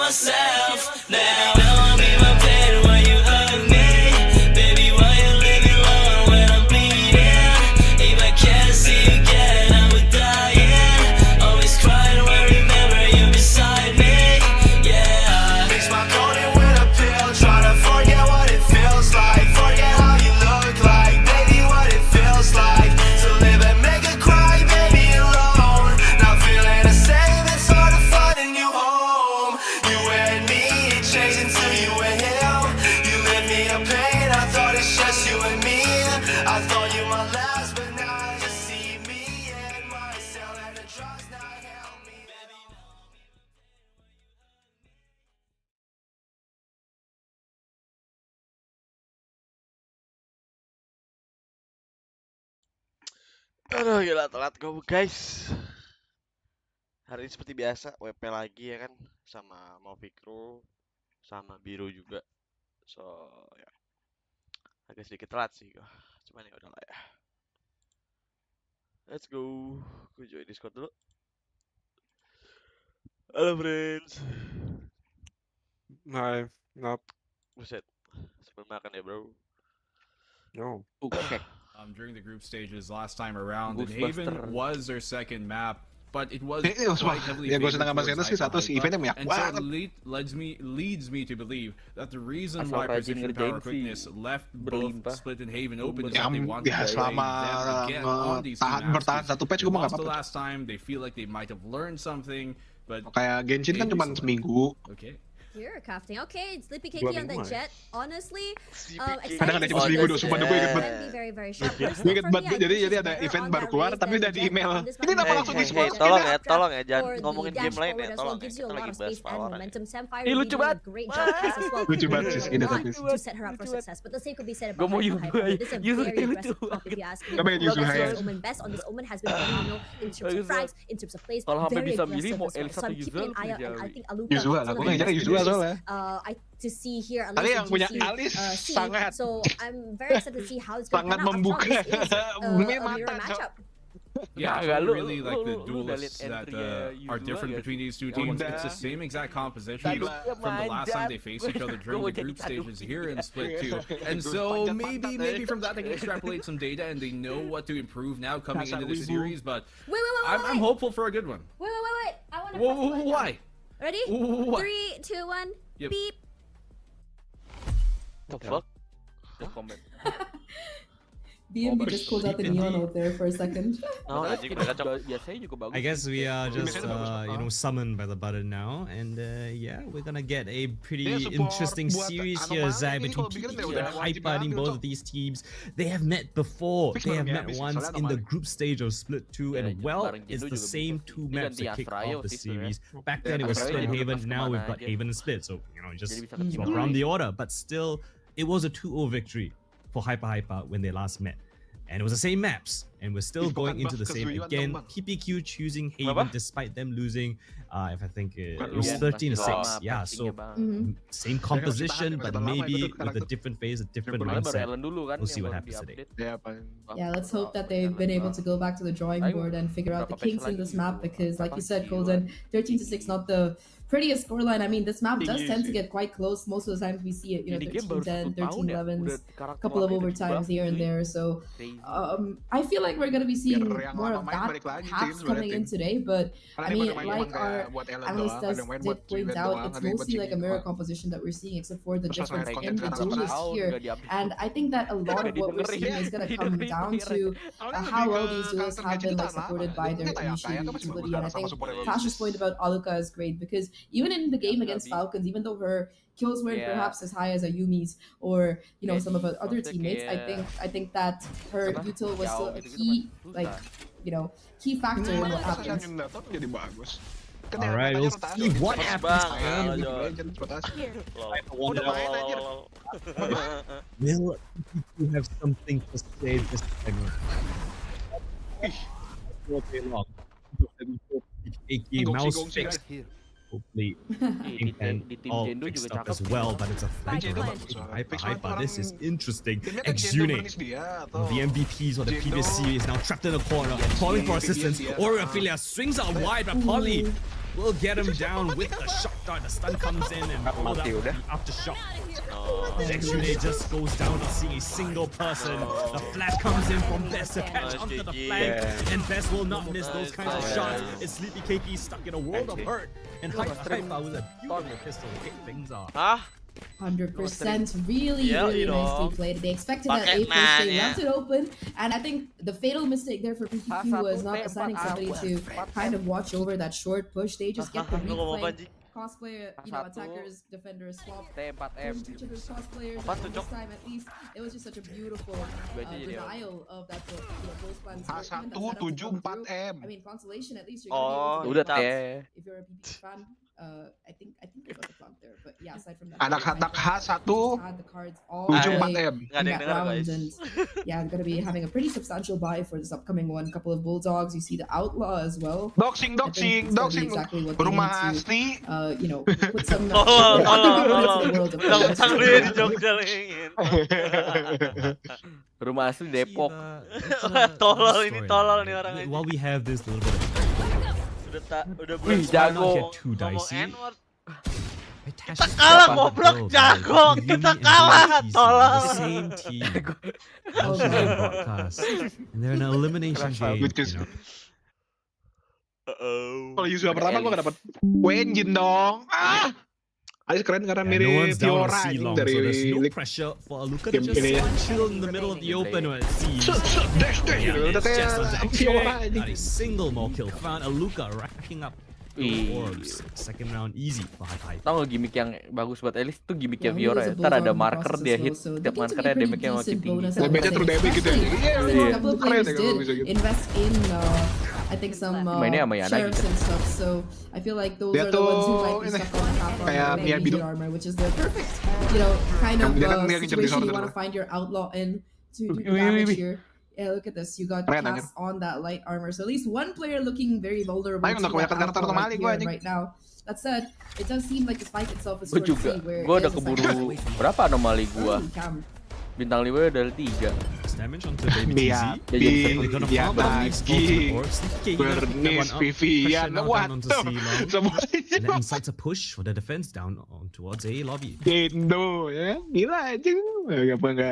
myself now. I'm in my bed when you hug me. Baby, why you living long when I'm bleeding? If I can't see you again, I would die. Yeah. Always crying when I remember you beside me. Yeah. Mix my coding with a pill, try to forget what it feels like. Forget how you look like, baby, what it feels like to live and make her cry, baby, alone. Not feeling the same, it's hard to find you home. You and me, changing to you and him. You live me a pain, I thought it's just you and me. I thought you my last, but now I just see me and myself, and the drugs not help me, baby. Aduh gila telat gue guys. Hari ini seperti biasa WP lagi ya kan, sama MOFFI crew sama BIRU juga. So ya agak sedikit telat sih gue, cuman ya udahlah ya. Let's go. Gue join Discord dulu. Halo friends. Hi, not Buset, sebelum makan ya bro. no. Okay. During the group stages last time around, and Ghostbuster. Haven was their second map, but it was Eh, quite wah, heavily ya gue favored senang sama towards Zenos sih, satu si eventnya banyak and so banget. it leads me to believe that the reason Asal why rajin precision ngerjain power si quickness left berlimpah. both Split and Haven open is Ya, that they want to ya play selama them again on these two maps. bertahan satu patch gue mah Lost gak the apa-apa. last time, they feel like they might have learned something, but Kayak Genshin kan cuma seminggu. okay. You're crafting. Okay, it's Sleepy 2 Cakey on the minggu, jet. Honestly, Kadang ada cuma seminggu doh, sumpah gue inget banget. Be very, very sharp. Gue inget banget, jadi ada event baru keluar tapi udah di email. Ini kenapa langsung di Hey, tolong ya, jangan ngomongin game lain ya, tolong ya. Kita lagi bahas Valorant ya. Ih, lucu banget. Lucu banget sih segini tapi. To set her up for success, but the same could be said Gue about mau Hyper. This is a Yuzu very lucu. aggressive comp if you ask me. Coba yang Yuzu Well, Hayat. that's Omen best on this. Omen has been phenomenal in terms of frags, in terms of plays. Kalau sampai Very bisa milih aggressive mau as well. Elisa So atau I'm keeping an Yuzu, eye out, and I think Aluka. Yuzu lah, gue ngejar Yuzu lah soalnya. To see here, Ada yang punya GC, alis see. sangat So I'm very excited to see how it's going to sangat pan out. Up membuka front, this is a mata, mirror matchup. Yeah, Enggak, I lu- really like the lu udah duelists liat that entry-nya are Yuzu different gak between sih? these two Ya teams. udah. It's the same exact composition Gila. from the last time they faced each other during the group stages here in Split 2. And so maybe from that they can extrapolate some data and they know what to improve now coming into the series. But Wait. I'm hopeful for a good one. Wait. I want to. Why? Ready? What? 3, 2, 1. Yep. Beep. The fuck? The comment. BNB just pulled out the neon out there for a second. Oh, kacau. biasanya juga bagus. I guess we are just, Biasanya bagus. summoned by the button now, and yeah, we're gonna get a pretty Dia support interesting buat series anomali here, Zai, ini between kalau bikin PPQ udah and wajib Hyper. diambil, Both Cok. of these teams, they have met before. Fix They have bareng ya, met fix. once Soalnya in the anomali. group stage of Split 2, Ya, and well, bareng it's Jindo the juga same bisa. two Ini maps that gantian kick Ryo off the sih sebenarnya. series. Back then it was Ryo Split and juga Haven, pas now we've kemana got aja. Haven and Split, so just Jadi bisa ketemu. swap around the order, but still, it was a 2-0 victory for Hyper when they last met. And it was the same maps, and we're still going into the same again. PPQ choosing Haven despite them losing. If I think it was Iya, 13-6. pasti Yeah, lama, so passingnya, Bang. same composition, but Masih lama, maybe itu with a different phase, a different Padahal Baru mindset. Ellen dulu kan We'll see yang what baru happens today. di-update. Ya paling. Yeah, let's hope that they've been able to go back to the drawing board and figure out the kinks in this map because, like you said, Golden, 13-6 not the prettiest scoreline. I mean, this map does tend to get quite close. Most of the times we see it, you know, Ini game baru 13-10, 1 tahun ya, 13-11s, udah karakter a couple of wakilnya overtimes berubah. here and there. So Crazy. I feel like we're gonna be seeing Biar yang more lama of main that balik lagi sih perhaps sebenarnya coming in tim. today. But Karena I dia mean, pada main like emang kayak our buat Ellen analyst doang, ada does yang main did buat point event out, doang, it's ada yang buat mostly like a singing mirror doang. composition that we're seeing, except for the Terus difference langsung in the konten duelists tahun here. udah di-update. And I think that a lot of what we're seeing is going to come down to how well these duelists have been like supported by their initiating utility. And I think Tasha's point about Aluka is great because even in the game against Falcons, even though her kills weren't Yeah. perhaps as high as Ayumi's or you know some of her other teammates, I think that her util was still a key like key factor in what happened. Jadi bagus. All right, we'll see what happens. Will PPQ have something to say this time? Okay, long. PPQ mouse fix. Hopefully, Di and tim all Jendo fixed juga up as cakep. well, but it's a fight Jendo for bagus. Hyper. This is interesting. Timnya kan Jendo Exune, Bernis dia atau the MVPs of the previous Jendo. series, now trapped in a corner, calling for assistance. dia. Oriophilia swings out wide, but Polly will get him down with the shock dart. The stun comes in and pulled out the aftershock. Exude just goes down to see a single person. The flash comes in from Best to catch onto the flank, and Best will not miss those kinds of shots. It's Sleepy Cakey stuck in a world of hurt, and Hyper with a beautiful pistol to kick things off. 100%, really nicely played. They expected that A push, they left it open, and I think the fatal mistake there for PPQ was not assigning somebody to kind of watch over that short push. They just get the weak flank. Cosplayer, attackers, defenders swap into each other's cosplayers. And this time, at least, it was just such a beautiful denial of that close plan. I mean, consolation, at least you're gonna be able to if you're a PPQ fan. I think it was a plant there, but yeah, aside from that, anak-anak H1 had the cards all the way in that round, and yeah, I'm gonna be having a pretty substantial buy for this upcoming one. Couple of bulldogs, you see the outlaw as well. Doxing, exactly what rumah asli. to, Put some Rumah asli Depok. Tolol nih orangnya. While we have this little bit of Udah jago. Too dicey. Kita kalah goblok, jago. Kita kalah, tolol. The same team. Also on broadcast. And they're in an elimination game. Kalau Yusuf pertama gue gak dapet engine dong. Aja keren karena mirip Fiora dari no pressure for Aluka to just chill in the middle of the open when it sees. Udah kayak Fiora aja. Not a single more kill found. Aluka racking up orbs. Second round easy for Hype. Tau gak gimmick yang bagus buat Elis tuh gimmicknya Fiora ya. Ntar ada marker dia hit setiap markernya damage-nya makin tinggi. Damage-nya true damage gitu ya. Iya, keren ya kalau bisa gitu. Invest in I think some sheriffs and stuff, so I feel like those are the ones who might be stuck on top of the armor, which is the perfect, kind of situation you want to find your outlaw in to do damage here. Yeah, look at this. You got cast on that light armor, so at least one player looking very vulnerable to that right now. That said, it does seem like the spike itself is sort of free, where gue udah keburu berapa anomali gua? Bintang 5 udah 3. Damage onto Baby TZ. Bernis Vivian. What? And then incites a push for the defense down on towards A lobby. Gendo ya, gila aja. Coming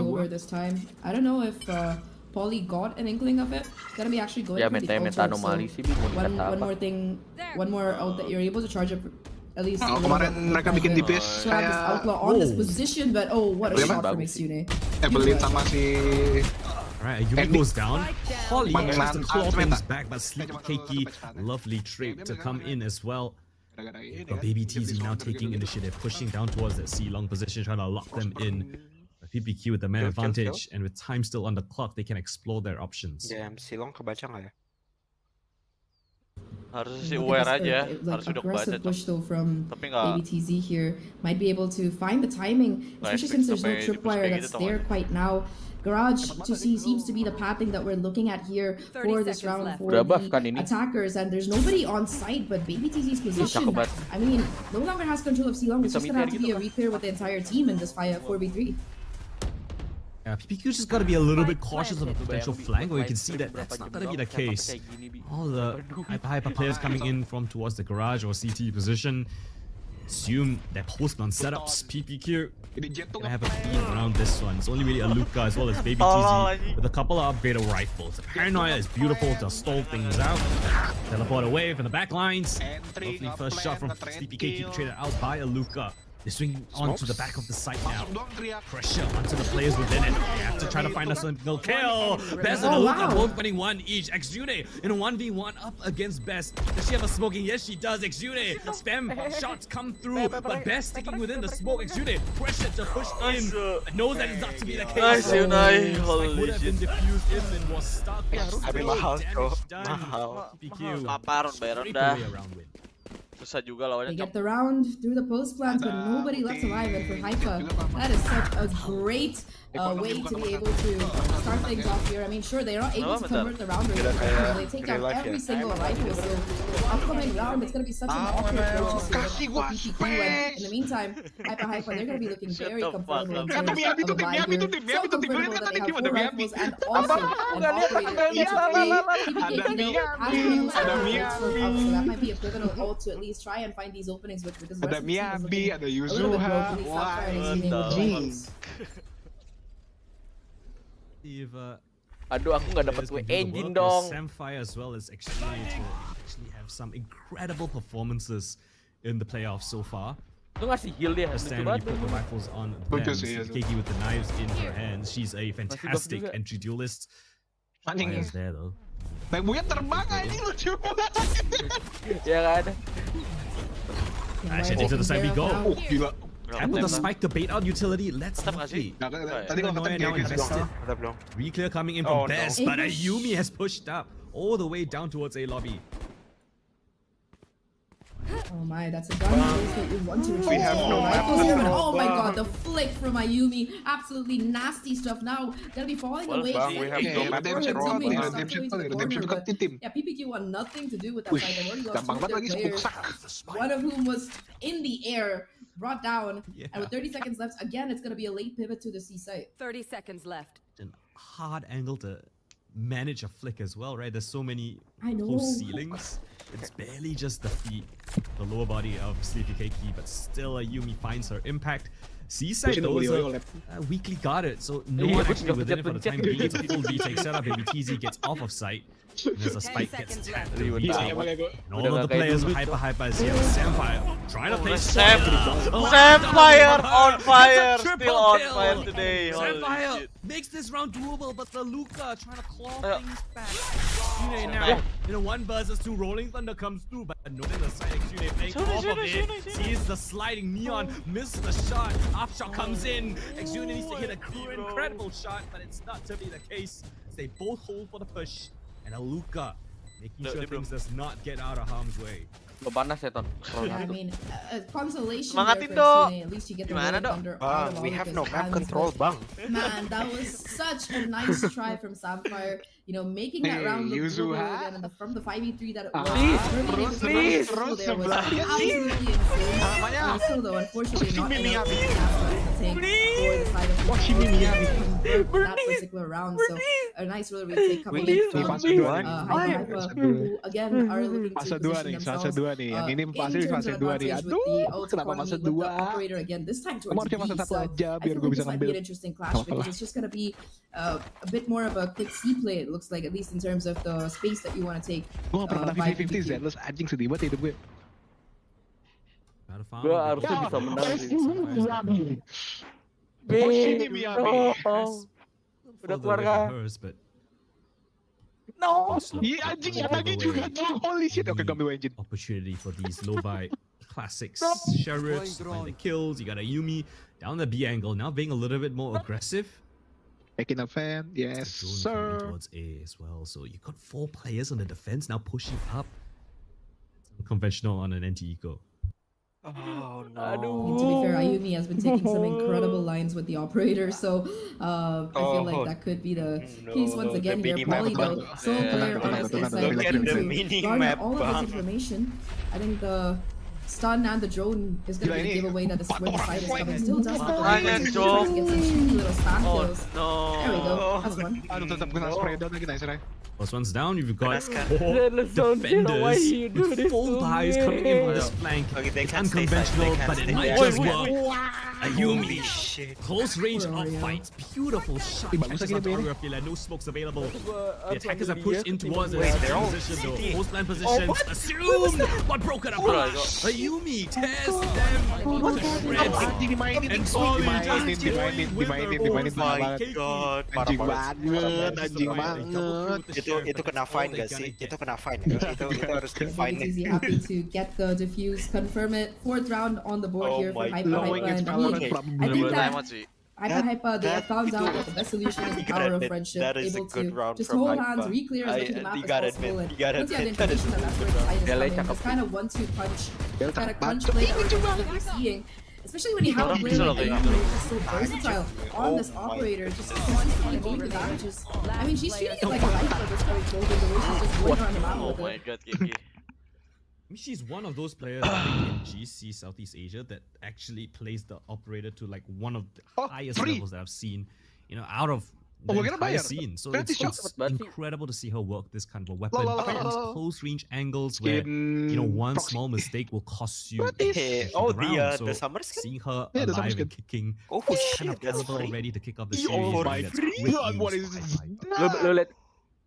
over this time. I don't know if Polly got an inkling of it. Gonna be actually going for the ultra. One more out that you're able to charge up. At least kemarin mereka bikin DPS kayak outlaw on this position, but what a shot from Exune. Evelyn sama si Alright, Yumi goes down. Polly tries to claw things back, but Sleepy Cakey, lovely trade to come in as well. But Baby TZ now taking initiative, pushing down towards that C-long position, trying to lock them in. PPQ with the man advantage, and with time still on the clock, they can explore their options. C-long kebaca nggak ya? Harus sih aware aja, harus udah kebaca push though from tapi nggak ABTZ here might be able to find the timing, especially since there's no tripwire that's there quite now. Garage to see seems to be the pathing that we're looking at here for this round for the attackers, and there's nobody on site but BBTZ's position. I mean, no longer has control of C-long. It's just gonna have to be a reclear with the entire team in this 4v3. PPQ just gotta be a little bit cautious of a potential flank, where you can see that that's not gonna be the case. All the hyper players coming in from towards the garage or CT position assume that postman setups. PPQ gonna have a theme around this one. It's only really Aluka as well as Baby TZ with a couple of upgraded rifles. The Paranoia is beautiful to stall things out. Teleport away from the back lines. Lovely first shot from Sleepy Cakey traded out by Aluka. They swing onto the back of the site now. Pressure onto the players within it. They have to try to find a single kill. Best and Aluka both winning one each. Exune in a 1v1 up against Best. Does she have a smoking? Yes, she does. Exune. Spam shots come through, but Best sticking within the smoke. Exune pressure to push in. Knows that it's not to be the case. Nice, Unai. Holy would have been diffused if and was stuck. Mahal, PPQ. Paparon, bayar rendah. Susah juga They lawannya. get the round through the post plants, but nobody left alive. And for Hypa, that is such a great way to be able to start things off here. I mean, sure, they're not able to convert the round rate. They take out every single rifle. So upcoming round, it's going to be such an awkward approach for PPQ. And in the meantime, Hypa, they're going to be looking very comfortable in terms of a buy here. So comfortable that they have 4 rifles and also an operator PPQ has been able to so that might be a pivotal ult to at least try and find these openings with, because the rest of the team is looking ada a little bit Yuzuha. broken. Sapphire is dealing with the rifles. If, Aduh, aku nggak dapat players gue can do the engine work, dong. Samfire as well as Extreme will actually have some incredible performances in the playoffs so far. Lu ngasih heal dia. Understand when you put the rifles on them, Kakeeyy with the knives in her hands. She's a fantastic entry duelist. Fire's there though. Bang Buya terbang ini lucu banget. Ya kan? Actually, into the side we go. Oh, gila. Tap with the spike to bait out utility. Let's Tetap nggak sih? see. Tadi kalau kata now invested. belum. Reclear coming in from Best, but Ayumi has pushed up all the way down towards A lobby. Oh my, that's a gun that you want to retrieve. We have no rifles here, but map. oh my god, the flick from Ayumi. Absolutely nasty stuff now. Gonna be falling away. We have no map control. Yeah, PPQ want nothing to do with that fight. They've already lost 2 of their players. One of whom was in the air, brought down, and with 30 seconds left, again, it's gonna be a late pivot to the C site. 30 seconds left. An hard angle to manage a flick as well, right? There's so many I know. close ceilings. It's barely just the feet, the lower body of Sleepy Kakeeyy, but still Ayumi finds her impact. C-side though is weakly guarded, so no one actually within it for the time being. It's a full retake setup. Baby TZ gets off of sight. And there's a spike gets tapped. The retake. And all of the players with Hyper is here. Samfire trying to play Samfire on fire, still on fire today. Samfire makes this round doable, but the Luca trying to claw things back. Exune now, in a 1 versus 2, Rolling Thunder comes through, but noting the side Exune playing off of it. Sees the sliding Neon, misses the shot. Upshot comes in. Exune needs to hit a incredible shot, but it's not to be the case. They both hold for the push. And a Luca making sure things does not get out of harm's way. Lo panas ya, Ton. Yeah, I mean, consolation Semangatin, there for Dok. Exune. At least you get the Gimana, Rolling Dok? Thunder out of We have no Alika's map hands, control, but bang. man, that was such a nice try from Samfire. You know, making that round look doable again, and from the 5v3 that it was. Please, There was absolutely insane. Also, though, unfortunately, not enough to take for the side of that particular round. So a nice little retake coming in from Hyper, who again are looking to position themselves in terms of advantage with the ult economy with the operator again. This time towards B. So I feel like this might be an interesting clash because it's just gonna be a bit more of a quick C play. It looks like, at least in terms of the space that you want to take. Gue gak pernah 50-50 Zealous, anjing sedih banget hidup gue. gue harusnya bisa menang sih. Udah keluar kan? No. Iya anjing ya lagi juga tuh. Holy shit. Oke, gue ambil engine. Opportunity for these low buy classics. Sheriffs find the kills. You got Ayumi down the B angle, now being a little bit more aggressive. Making a fan, yes sir. Towards A as well, so you got 4 players on the defense now pushing up. It's unconventional on an anti-eco. Oh no. And to be fair, Ayumi has been taking some incredible lines with the operator, so I feel like that could be the case once again here. Poly though, so clear on his side, looking to garner all of this information. I think the stun and the drone is going to be a giveaway that is where the side is coming. Still does not get some cheeky little spam kills. There we go, that's one. Tetap kena spray down lagi, nice, right? First one's down, you've got 4 defenders with full buys coming in on this flank. It's unconventional, but it might just work. Ayumi, close range of fights, beautiful shot. Catches on choreography, no smokes available. The attackers are pushed in towards the position though. Post plan positions, assumed, but broken apart. Ayumi tears them to shreds. And slowly just toying with her own Kakeeyy. Anjing banget. Itu kena fine gak sih? Itu kena fine gak sih? Itu harus di fine nih. Easy, happy to get the defuse, confirm it. 4th round on the board here for Hyper and I think that Hyper, they have found out that the best solution is the power of friendship, that is a able good to round just from hold Hyper. hands, re-clear as much of the map You as gotta possible, admit, and you gotta once you have the admit, that is information that that's where the fight is coming, this kind of 1-2 punch, kind of crunch play that we're constantly seeing. Especially when you have a player like Ayumi who's just so versatile on this operator, just consistently taking advantages. I mean, she's treating it like a life at this point, Golden, the way she's just going around the map Oh with my it. god, Kiki. I mean, she's one of those players I think in GC Southeast Asia that actually plays the operator to like one of the highest levels that I've seen, you know, out of the entire scene. So it's incredible to see her work this kind of a weapon. These close range angles where, you know, one small mistake will cost you Oh, the round. the So summer skin? seeing her Yeah, the alive summer and kicking, Oh kind shit, of that's caliber free. ready to kick off the Yo, series. my That's free great God, what news is for this? Hyper.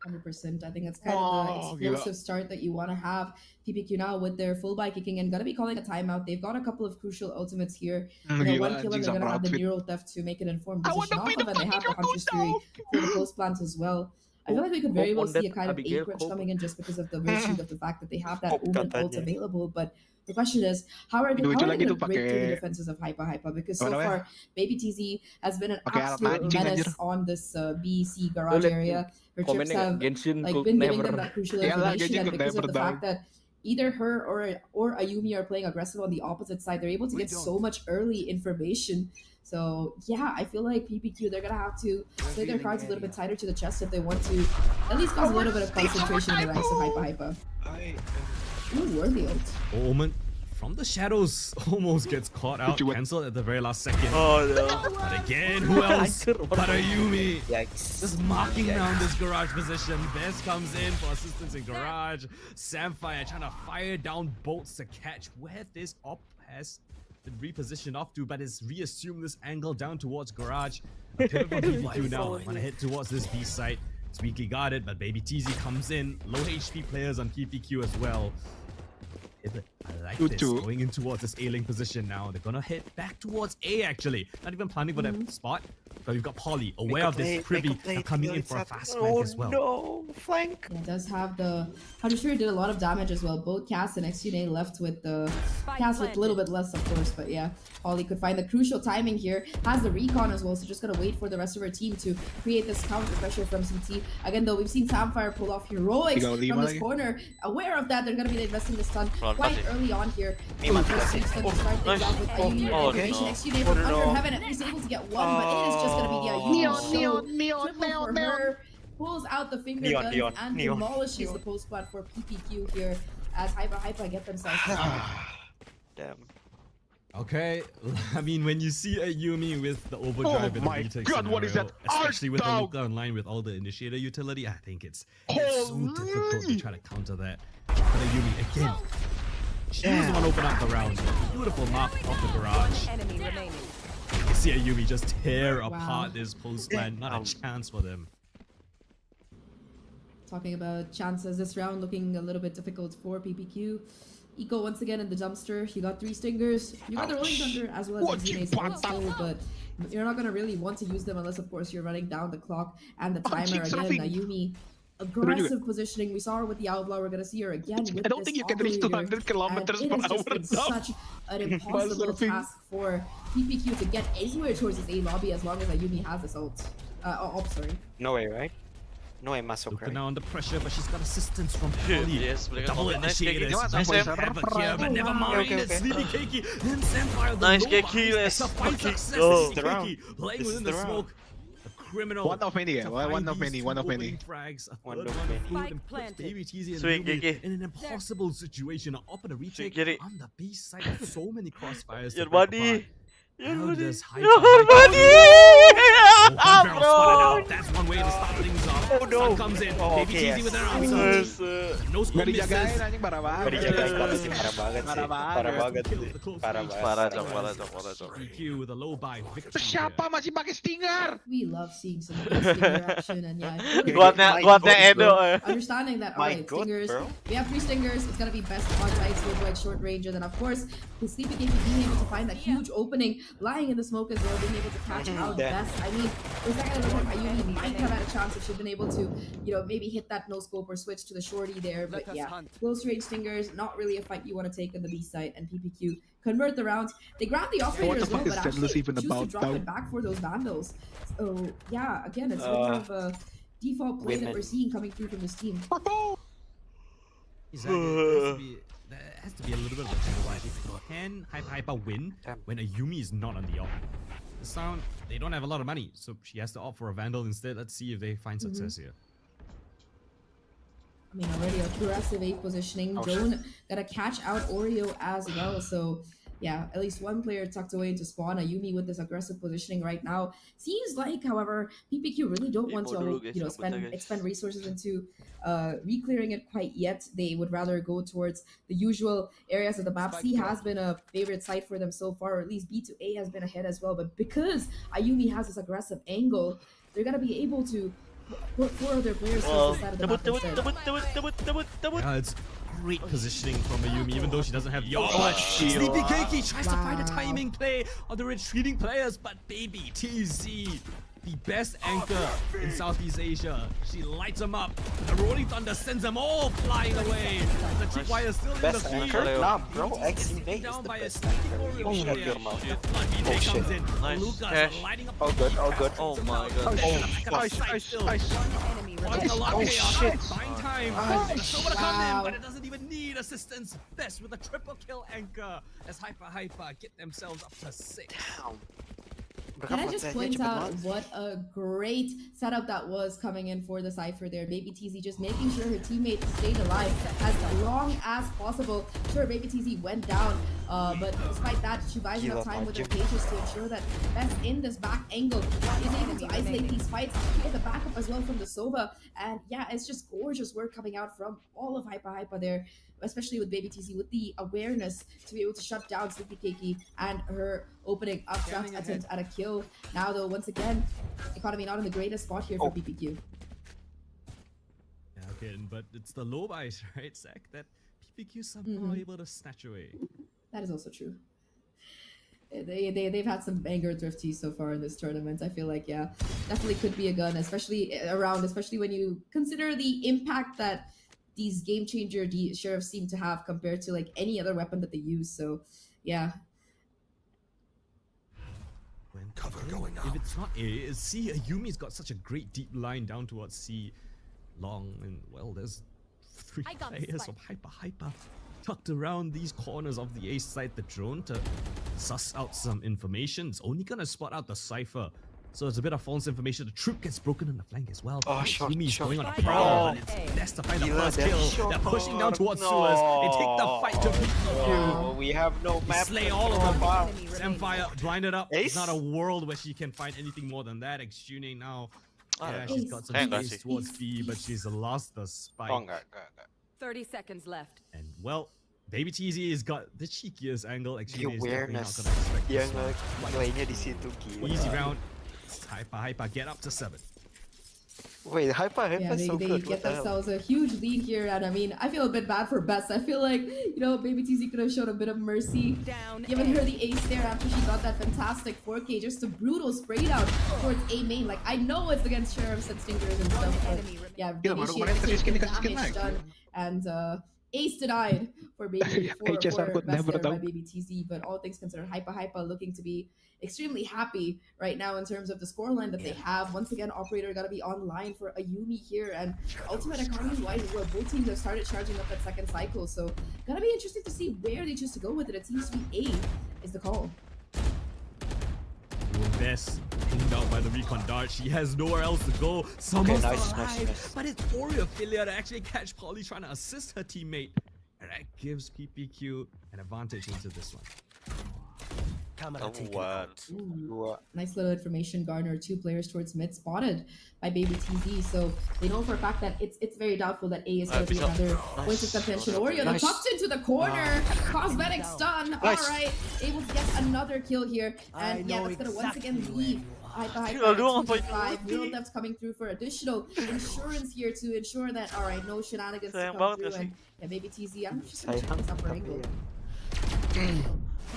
100%. I think that's kind of the explosive start that you want to have. PPQ now with their full buy kicking and gonna be calling a timeout. They've got a couple of crucial ultimates here. You know, one kill and they're gonna have the neural theft to make an informed decision off of, and they have the Hunter's Fury for the post plants as well. I feel like we could very well see a kind of A crunch coming in just because of the virtue of the fact that they have that Omen ult available. But the question is, how are they going to break through the defenses of Hyper? Because so far, Baby TZ has been an absolute menace on this BC garage area. Her trips have like been giving them that crucial information, and because of the fact that either her or Ayumi are playing aggressive on the opposite side, they're able to get so much early information. So yeah, I feel like PPQ, they're gonna have to play their cards a little bit tighter to the chest if they want to at least cause a little bit of concentration in the ranks of Hyper. Ooh, worthy ult. Omen from the shadows almost gets caught out, cancelled at the very last second. Oh no. But again, who else but Ayumi? Yikes. Just marking down this garage position. Bez comes in for assistance in garage. Samfire trying to fire down bolts to catch where this op has been repositioned off to, but it's reassumed this angle down towards garage. A pivot from PPQ now. Want to head towards this B site. It's weakly guarded, but Baby TZ comes in. Low HP players on PPQ as well. I like this. Going in towards this A-link position now. They're gonna head back towards A actually. Not even planning for that spot. But we've got Polly aware of this, privy, coming in for a fast flank as well. No, flank. Yeah, it does have the Hunter's Fury did a lot of damage as well. Both Cass and XUNA left with the Cass with a little bit less, of course, but yeah, Polly could find the crucial timing here. Has the recon as well, so just gonna wait for the rest of her team to create this counter pressure from CT. Again, though, we've seen Samfire pull off heroics from this corner. Aware of that, they're gonna be investing this stun quite early on here. XUNA from under heaven, at least able to get one, but it is just gonna be the Ayumi Neon. Pulls out the finger gun and demolishes the post plant for PPQ here as Hyper get themselves Damn. Okay, I mean, when you see a Yumi with the overdrive in the retake scenario, what is that? especially with the Luca online with all the initiator utility, I think it's so difficult to try to counter that. But a Yumi again, she was the one open up the round. Beautiful mark off the garage. You can see a Yumi just tear apart this post plan. Not a chance for them. Talking about chances this round looking a little bit difficult for PPQ. Eco once again in the dumpster. You got 3 stingers. You got the Rolling Thunder as well as XUNA's ult still, but you're not gonna really want to use them unless of course you're running down the clock and the timer again. Ayumi, aggressive positioning. We saw her with the Outlaw. We're gonna see her again with I don't think you can reach 200 kilometers per hour. It has just been such an impossible task for PPQ to get anywhere towards this A lobby as long as Ayumi has this ult. Sorry. No way, right? No way, Masok, Luca right? now under pressure, but she's got assistance from Polly. Yes, Double initiators. Nice havoc here, but never mind. It's Sleepy Cakey and Samfire. Nice Cakey, let's fucking go. Cakey playing within the smoke. A criminal. One of many. One of many. Frags, a One third of one many. food, and puts Baby TZ and Swing, Yumi Kiki. in an impossible situation. Up in a retake Kiki. on the B side. So many crossfires. Your to break body. apart. Your How body. does Hyper Your Hyper- body. Oh, one barrel spotted out. That's one way to start things off. Oh, no. Sun comes in. Oh, Baby okay, TZ yes. with her arms Yes, out. No scope Gak dijagain misses. anjing parah banget. Gak dijagain banget sih, parah banget sih. Parah banget sih. Parah Parah, banget. Jok, parah, Jok. PQ with a low buy victory. Siapa masih pakai stinger? We love seeing some good stinger action and yeah. I feel like Kuatnya Edo. understanding that My alright, God, stingers. bro. We have 3 stingers. It's gonna be best on sites to avoid short range, and then of course, the Sleepy Cakey being able to find that huge opening, lying in the smoke as well, being able to catch out Damn. best. I mean, for a second, it looked like Ayumi might have had a chance if she'd been able to, you know, maybe hit that no scope or switch to the shorty there. But yeah, close range stingers, not really a fight you want to take on the B site, and PPQ convert the rounds. They grab the operator What the as well, fuck is but Zenless actually even choose about, to drop though? it back for those Vandals. So yeah, again, it's more of a default play that we're seeing coming through from this team. Exactly. There has to be a little bit of a challenge. Can Hyper win when a Yumi is not on the op? The sound, they don't have a lot of money, so she has to opt for a Vandal instead. Let's see if they find success here. I mean, already aggressive A positioning. Drone gotta catch out Oreo as well. So yeah, at least one player tucked away into spawn. Ayumi with this aggressive positioning right now. Seems like, however, PPQ really don't want to, expend resources into re-clearing it quite yet. They would rather go towards the usual areas of the map. C has been a favorite site for them so far, or at least B2A has been ahead as well. But because Ayumi has this aggressive angle, they're gonna be able to put 4 other players towards the side of the map instead. Yeah, it's great positioning from Ayumi, even though she doesn't have the but Sleepy Cakey tries to find a timing play on the retreating players, but baby TZ, the best anchor in Southeast Asia, she lights them up. The Rolling Thunder sends them all flying away. The Tripwire is still in the field. Nah, bro, XC Down by a sneaking Oreo player. The Flood VJ comes in. Lucas lighting up. All good. Oh my god. A lot of chaos. Buying time. Someone come in, but it doesn't even need assistance. Best with a triple kill anchor as Hyper get themselves up to 6. Can I just point out what a great setup that was coming in for the Cypher there. Baby TZ just making sure her teammate stayed alive as long as possible. Sure, Baby TZ went down, but despite that, she buys enough time with her pages to ensure that Best in this back angle is able to isolate these fights. She get the backup as well from the Sova, and yeah, it's just gorgeous work coming out from all of Hyper there, especially with Baby TZ, with the awareness to be able to shut down Sleepy Cakey and her opening updraft attempt at a kill. Now though, once again, economy not in the greatest spot here for PPQ. Yeah, okay, but it's the low buys, right, Zach, that PPQ somehow able to snatch away. That is also true. They've had some banger thrifties so far in this tournament. I feel like, yeah, definitely could be a gun, especially when you consider the impact that these game changer sheriffs seem to have compared to like any other weapon that they use. So yeah. Cover going up. If it's not A, C, Ayumi's got such a great deep line down towards C. Long and well, there's 3 players of Hyper tucked around these corners of the A side. The drone to suss out some information. It's only gonna spot out the Cypher. So it's a bit of false information. The troop gets broken on the flank as well. Yumi's going on a prowl, but it's best to find the first kill. They're pushing down towards sewers. They take the fight to PPQ. We have no map. Slay all of them. Empire blinded up. It's not a world where she can find anything more than that. Extuning now. Yeah, she's got some space towards B, but she's lost the spike. 30 seconds left. And well, Baby TZ has got the cheekiest angle. The awareness. Yang lainnya di situ gila. Easy round. Hyper get up to 7. Wait, Hyper so they good. Get themselves a huge lead here, and I mean, I feel a bit bad for Bess. I feel like, you know, Baby TZ could have showed a bit of mercy, given her the ace there after she got that fantastic 4K, just a brutal spray down towards A main. Like, I know it's against sheriffs and stingers and stuff, but yeah, Baby she had to take damage done, and ace denied for Baby for Bess there by Baby TZ. But all things considered, Hyper looking to be extremely happy right now in terms of the scoreline that they have. Once again, operator gotta be online for Ayumi here, and ultimate economy wise, where both teams have started charging up that second cycle. So gonna be interesting to see where they choose to go with it. It seems to be A is the call. Bess pinged out by the recon dart. She has nowhere else to go. Someone's alive, but it's Oreo failure to actually catch Polly trying to assist her teammate, and that gives PPQ an advantage into this one. Nice little information garner. 2 players towards mid spotted by Baby TZ, so they know for a fact that it's very doubtful that A is going to be another point of contention. Oreo the tucked into the corner, cosmetic stun. All right, able to get another kill here, and yeah, that's going to once again leave Hyper 2-5. Neural Theft coming through for additional insurance here to ensure that, all right, no shenanigans to come through. And yeah, Baby TZ, I'm just going to check this upper angle.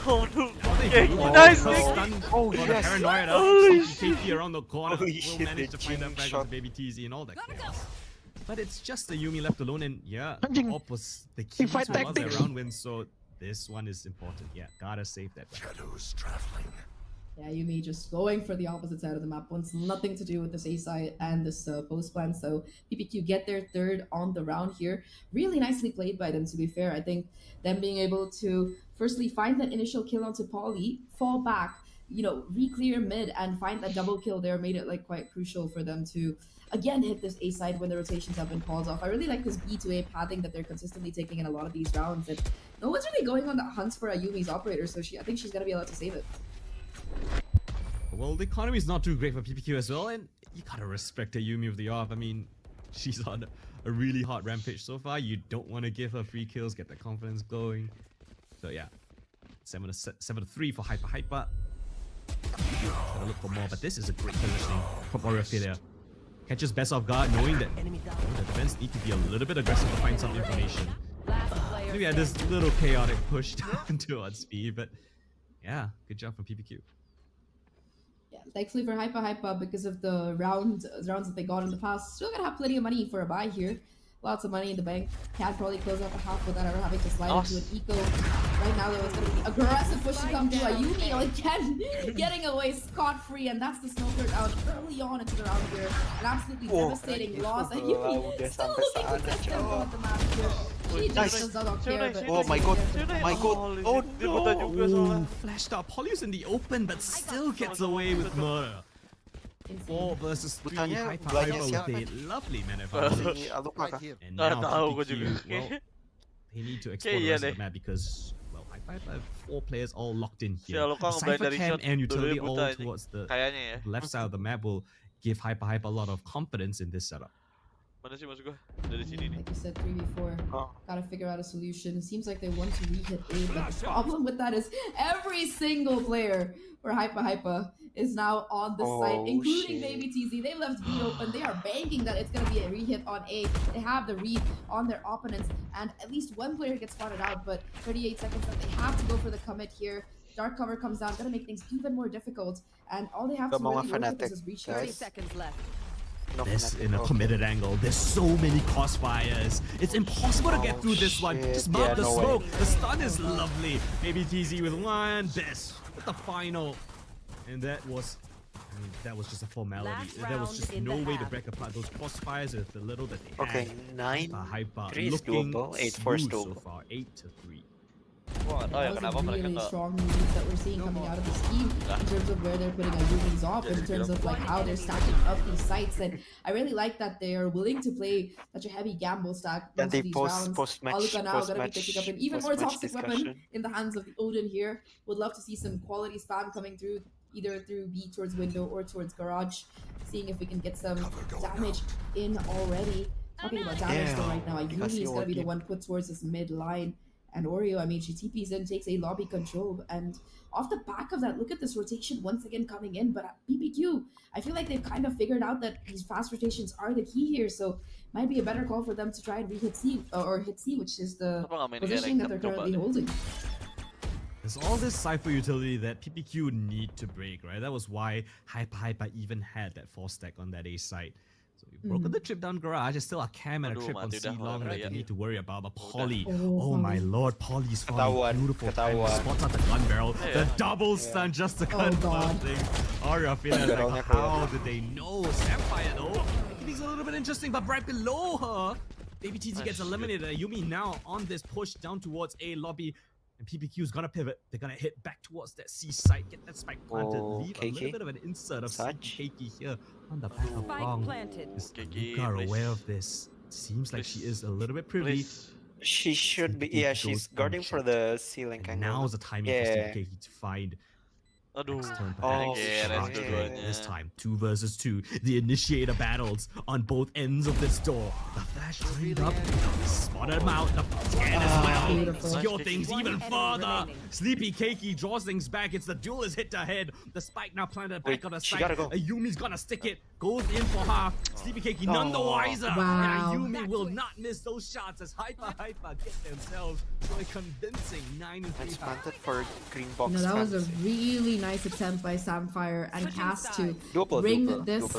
Oh no! Nice! Oh yes! Paranoia holy shit! Around the corner, will manage to find that frag with Baby TZ and all that chaos. But it's just the Yumi left alone, and yeah, Op was the key to all their round wins, so This one is important. Yeah, gotta save that. Shadows traveling. Yeah, Yumi just going for the opposite side of the map. Wants nothing to do with this A side and this post plan. So PPQ get their third on the round here. Really nicely played by them, to be fair. I think them being able to firstly find that initial kill onto Polly, fall back, you know, re-clear mid and find that double kill there made it like quite crucial for them to again hit this A side when the rotations have been called off. I really like this B to A pathing that they're consistently taking in a lot of these rounds, and no one's really going on the hunt for a Yumi's operator, so I think she's gonna be allowed to save it. Well, the economy is not too great for PPQ as well, and you gotta respect a Yumi of the off. I mean, she's on a really hot rampage so far. You don't want to give her free kills, get the confidence going. So yeah, 7-3 for Hyper. Gotta look for more, but this is a great positioning from Orifilea. Catches best off guard, knowing that the defense need to be a little bit aggressive to find some information. Maybe had this little chaotic push down towards speed, but yeah, good job from PPQ. Yeah, thankfully for Hyper, because of the rounds that they got in the past, still gonna have plenty of money for a buy here. Lots of money in the bank. Can probably close out the half without ever having to slide into an eco. Right now, though, it's going to be aggressive push to come through. A Yumi again getting away scot-free, and that's the snowbird out early on into the round here. An absolutely devastating loss. And Yumi still looking to test them on the map here. She just does not care. But Oh my god. My god. Oh no. Flashed out. Poly's in the open, but still gets away with murder. 4 versus 3, Hyper with a lovely man advantage. And now PPQ, well, they need to explore the rest of the map because, well, Hyper have 4 players all locked in here. The Cypher Cam and Utility all towards the left side of the map will give Hyper a lot of confidence in this setup. Mana sih maksud gua? Dari sini nih. Like you said, 3v4. Gotta figure out a solution. Seems like they want to re-hit A, but the problem with that is every single player for Hyper is now on the site, including Baby TZ. They left B open. They are banking that it's gonna be a re-hit on A. They have the read on their opponents, and at least one player gets spotted out, but 38 seconds left. They have to go for the commit here. Dark cover comes down, gonna make things even more difficult, and all they have to really work with is reach. 30 seconds left. This in a committed angle. There's so many crossfires. It's impossible to get through this one. Just mark the smoke. The stun is lovely. Maybe TZ with one. Best with the final. And that was, I mean, that was just a formality. There was just no way to break apart those crossfires with the little that they had. Okay, 9-3 is looking doable. 8-4 is smooth so doable. far. 8-3. Those are really strong moves that we're seeing coming out of this team in terms of where they're putting a Yumi's off, in terms of like how they're stacking up these sites, and I really like that they are willing to play such a heavy gamble stack most of these rounds. Aluka now gonna be picking up an even more toxic weapon in the hands of the Odin here. Would love to see some quality spam coming through, either through B towards window or towards garage, seeing if we can get some damage in already. Talking about damage though right now, Yumi is gonna be the one put towards this mid line. And Oreo, I mean, she TPs in, takes a lobby control, and off the back of that, look at this rotation once again coming in. But at PPQ, I feel like they've kind of figured out that these fast rotations are the key here, so might be a better call for them to try and re-hit C, or hit C, which is the positioning that they're currently holding. There's all this Cypher utility that PPQ need to break, right? That was why Hyper even had that 4-stack on that A site. So you've broken the trip down garage. There's still a cam and a trip on C long that you need to worry about. But Polly, oh my lord, Polly's falling beautiful time. Spots out the gun barrel. The double stun just to confirm things. Orifilea like, how did they know? Sapphire though, he's a little bit interesting, but right below her, Baby TZ gets eliminated. Yumi now on this push down towards A lobby. And PPQ is gonna pivot. They're gonna hit back towards that C site, get that spike planted, leave a little bit of an insert of Cakey here on the back of Wrong. Is Luca aware of this? Seems like she is a little bit privy. She should be, yeah, she's guarding for the ceiling. Now's the timing for Cakey to find. Next turn, this time 2 versus 2. The initiator battles on both ends of this door. The flash turned up, spotted him out. The 10 as well. Secure things even further. Sleepy Cakey draws things back. It's the duelist hit to head. The spike now planted back on the side. Ayumi's gonna stick it. Goes in for half. Sleepy Cakey none the wiser. And Ayumi will not miss those shots as Hyper get themselves really convincing 9-3. Planted for green box. No, that was a really nice attempt by Samfire and Cass to bring this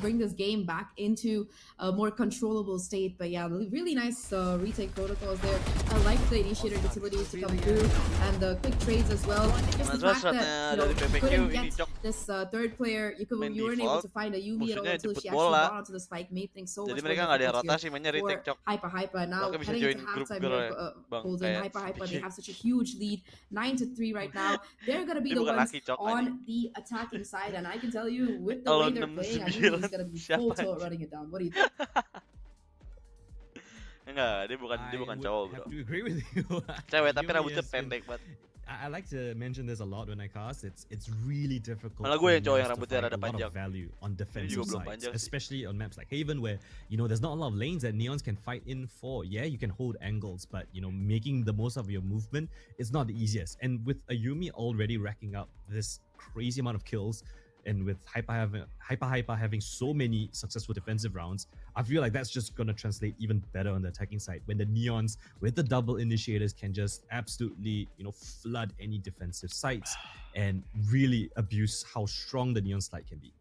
bring this game back into a more controllable state. But yeah, really nice retake protocols there. I like the initiator utilities to come through and the quick trades as well. Just the fact that you couldn't get this third player, you weren't able to find a Yumi at all until she actually got onto the spike, made things so much more difficult for Hyper. Now heading into halftime here, Golden Hyper, they have such a huge lead, 9-3 right now. They're gonna be the ones on the attacking side, and I can tell you, with the way they're playing, I think he's gonna be full tilt running it down. What do you think? Enggak, dia bukan cowok, bro. I have to agree with you. Cewek tapi rambutnya pendek banget. I like to mention this a lot when I cast. It's really difficult. Malah gue yang cowok yang to rambutnya find rada a lot panjang. of value on defensive juga belum sides, panjang sih. especially on maps like Haven, where there's not a lot of lanes that Neons can fight in for. Yeah, you can hold angles, but making the most of your movement is not the easiest. And with Ayumi already racking up this crazy amount of kills, and with Hyper having so many successful defensive rounds, I feel like that's just gonna translate even better on the attacking side when the Neons with the double initiators can just absolutely flood any defensive sites and really abuse how strong the Neon slide can be.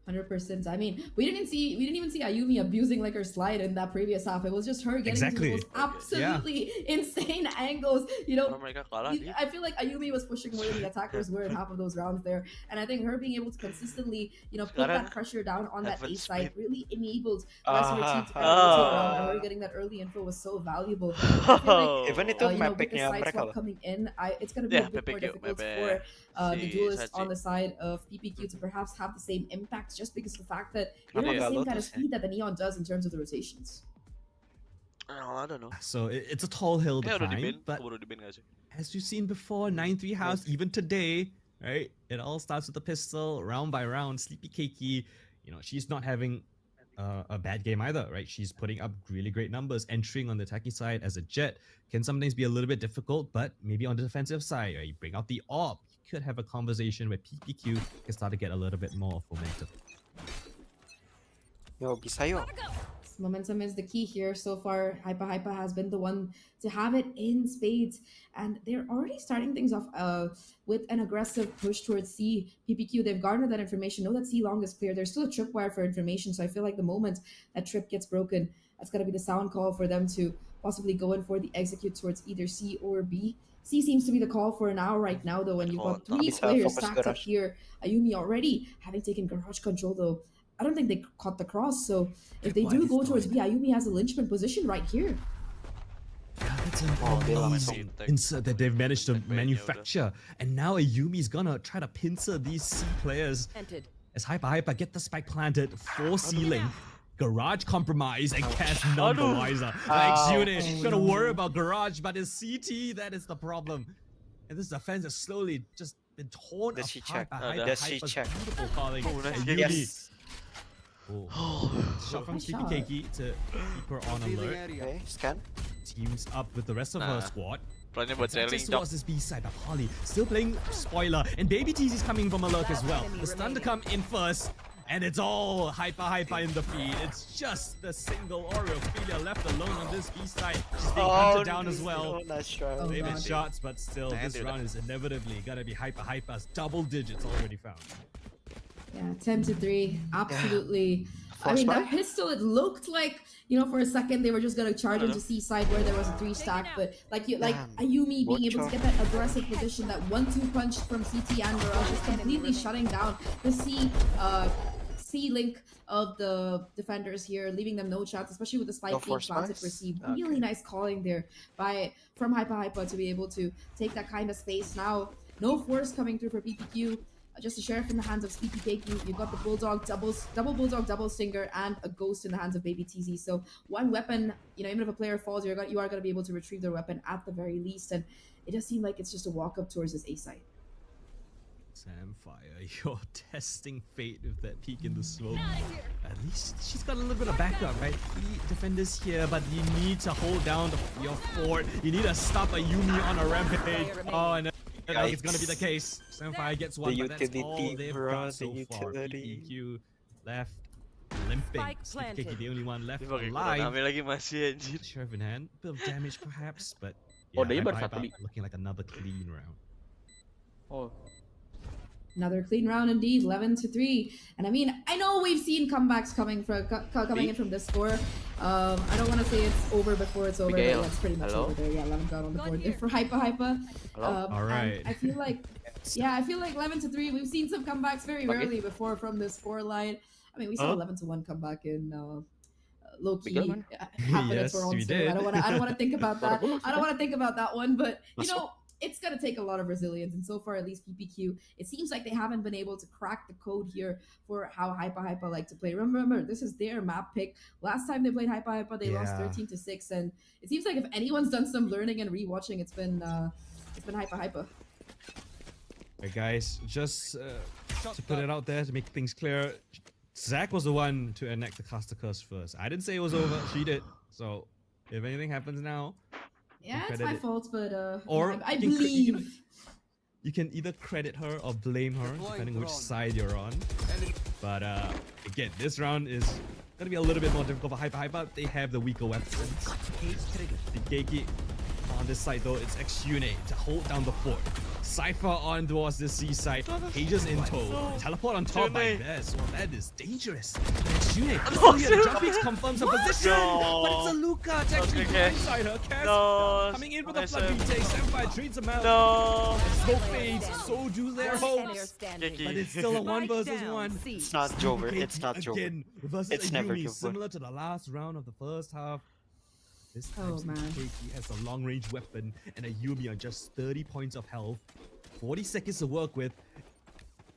100%. I mean, we didn't even see Ayumi abusing like her slide in that previous half. It was just her getting to the most absolutely insane angles. I feel like Ayumi was pushing more than the attackers were in half of those rounds there, and I think her being able to consistently, put that pressure down on that A side really enabled the rest of the team to kind of rotate around. And her getting that early info was so valuable. Even itu with the side swap coming in, it's going to be a bit more difficult for the duelist on the side of PPQ to perhaps have the same impact, just because of the fact that you don't have the same kind of speed that the Neon does in terms of the rotations. I don't know. So it's a tall hill to climb, but as you've seen before, 9-3 house, even today, right? It all starts with the pistol, round by round. Sleepy Cakey, she's not having a bad game either, right? She's putting up really great numbers. Entering on the attacking side as a Jet can sometimes be a little bit difficult, but maybe on the defensive side, right? You bring out the AWP, you could have a conversation where PPQ can start to get a little bit more of momentum. Yo, bisa yo. Momentum is the key here. So far, Hyper has been the one to have it in spades, and they're already starting things off with an aggressive push towards C. PPQ, they've garnered that information, know that C long is clear. There's still a tripwire for information, so I feel like the moment that trip gets broken, that's going to be the sound call for them to possibly go in for the execute towards either C or B. C seems to be the call for now right now, though, and you've got 3 players stacked up here. Ayumi already having taken garage control, though. I don't think they caught the cross, so if they do go towards B, Ayumi has a linchpin position right here. Yeah, that's an amazing insert that they've managed to manufacture. And now Ayumi's gonna try to pincer these C players as Hyper get the spike planted for C-Link. Garage compromise and cast none the wiser. X-Unit gonna worry about Garage, but it's CT that is the problem. And this defense is slowly just been torn apart by Hyper's beautiful calling. Yes. Shot from Sleepy Cakey to keep her on alert. Okay, scan. Teams up with the rest of her squad. Plannya buat trailing Just towards this B side, but Holly still playing spoiler, and Baby TZ is coming from a lurk as well. The stun to come in first, and it's all Hyper in the feed. It's just the single Ophelia left alone on this B side. She's being hunted down as well. Nice try. They've been shots, but still, this round is inevitably gonna be Hyper's double digits already found. Yeah, 10-3, absolutely. I mean, that pistol, it looked like, for a second they were just gonna charge into C side where there was a 3 stack, but like Ayumi being able to get that aggressive position, that 1-2 punch from CT and Mirage, just completely shutting down the C link of the defenders here, leaving them no chance, especially with the spike being planted for C. Really nice calling there from Hyper to be able to take that kind of space. Now, no force coming through for PPQ. Just a sheriff in the hands of Sleepy Cakey. You've got the Bulldog, double Bulldog, double Stinger, and a Ghost in the hands of Baby TZ. So one weapon, even if a player falls, you are going to be able to retrieve their weapon at the very least. And it does seem like it's just a walk up towards this A site. Samfire, you're testing fate with that peek in the smoke. At least she's got a little bit of backup, right? 3 defenders here, but you need to hold down your fort. You need to stop Ayumi on a rampage. Oh, and I think it's gonna be the case. Samfire gets one, but that's all they've got so far. PPQ left limping. Sleepy Cakey, the only one left alive. Sheriff in hand, bit of damage perhaps, but yeah, Hyper looking like another clean round. Another clean round indeed, 11-3. And I mean, I know we've seen comebacks coming in from this score. I don't want to say it's over before it's over, but yeah, it's pretty much over there. Yeah, 11th round on the board there for Hyper. All right. I feel like, yeah, I feel like 11-3. We've seen some comebacks very rarely before from this score line. I mean, we saw 11-1 comeback in low-key Yes, we did. I don't want to think about that. I don't want to think about that one, but you know, it's going to take a lot of resilience, and so far, at least PPQ, it seems like they haven't been able to crack the code here for how Hyper like to play. Remember, this is their map pick. Last time they played Hyper, they lost 13-6, and it seems like if anyone's done some learning and rewatching, it's been Hyper. Hey guys, just to put it out there to make things clear, Zach was the one to enact the caster curse first. I didn't say it was over, she did. So if anything happens now, yeah, it's my fault, but or I believe you can either credit her or blame her, depending which side you're on. But again, this round is gonna be a little bit more difficult for Hyper. They have the weaker weapons. The Keikeyy on this side though, it's X-Unit to hold down the fort. Cypher on towards the seaside. Pages in tow. Teleport on top by this. Well, that is dangerous. X-Unit. The jump peaks confirms her position. But it's a Luca. It's actually inside her. Cass coming in for the flood retake. Senpai treats him out. Smoke fades. Soju there hopes. But it's still a 1 versus 1. It's not Jover. It's not Jover. Again, versus It's never Ayumi, Jover. similar to the last round of the first half. This time, Keikeyy has a long-range weapon and Ayumi on just 30 points of health, 40 seconds to work with,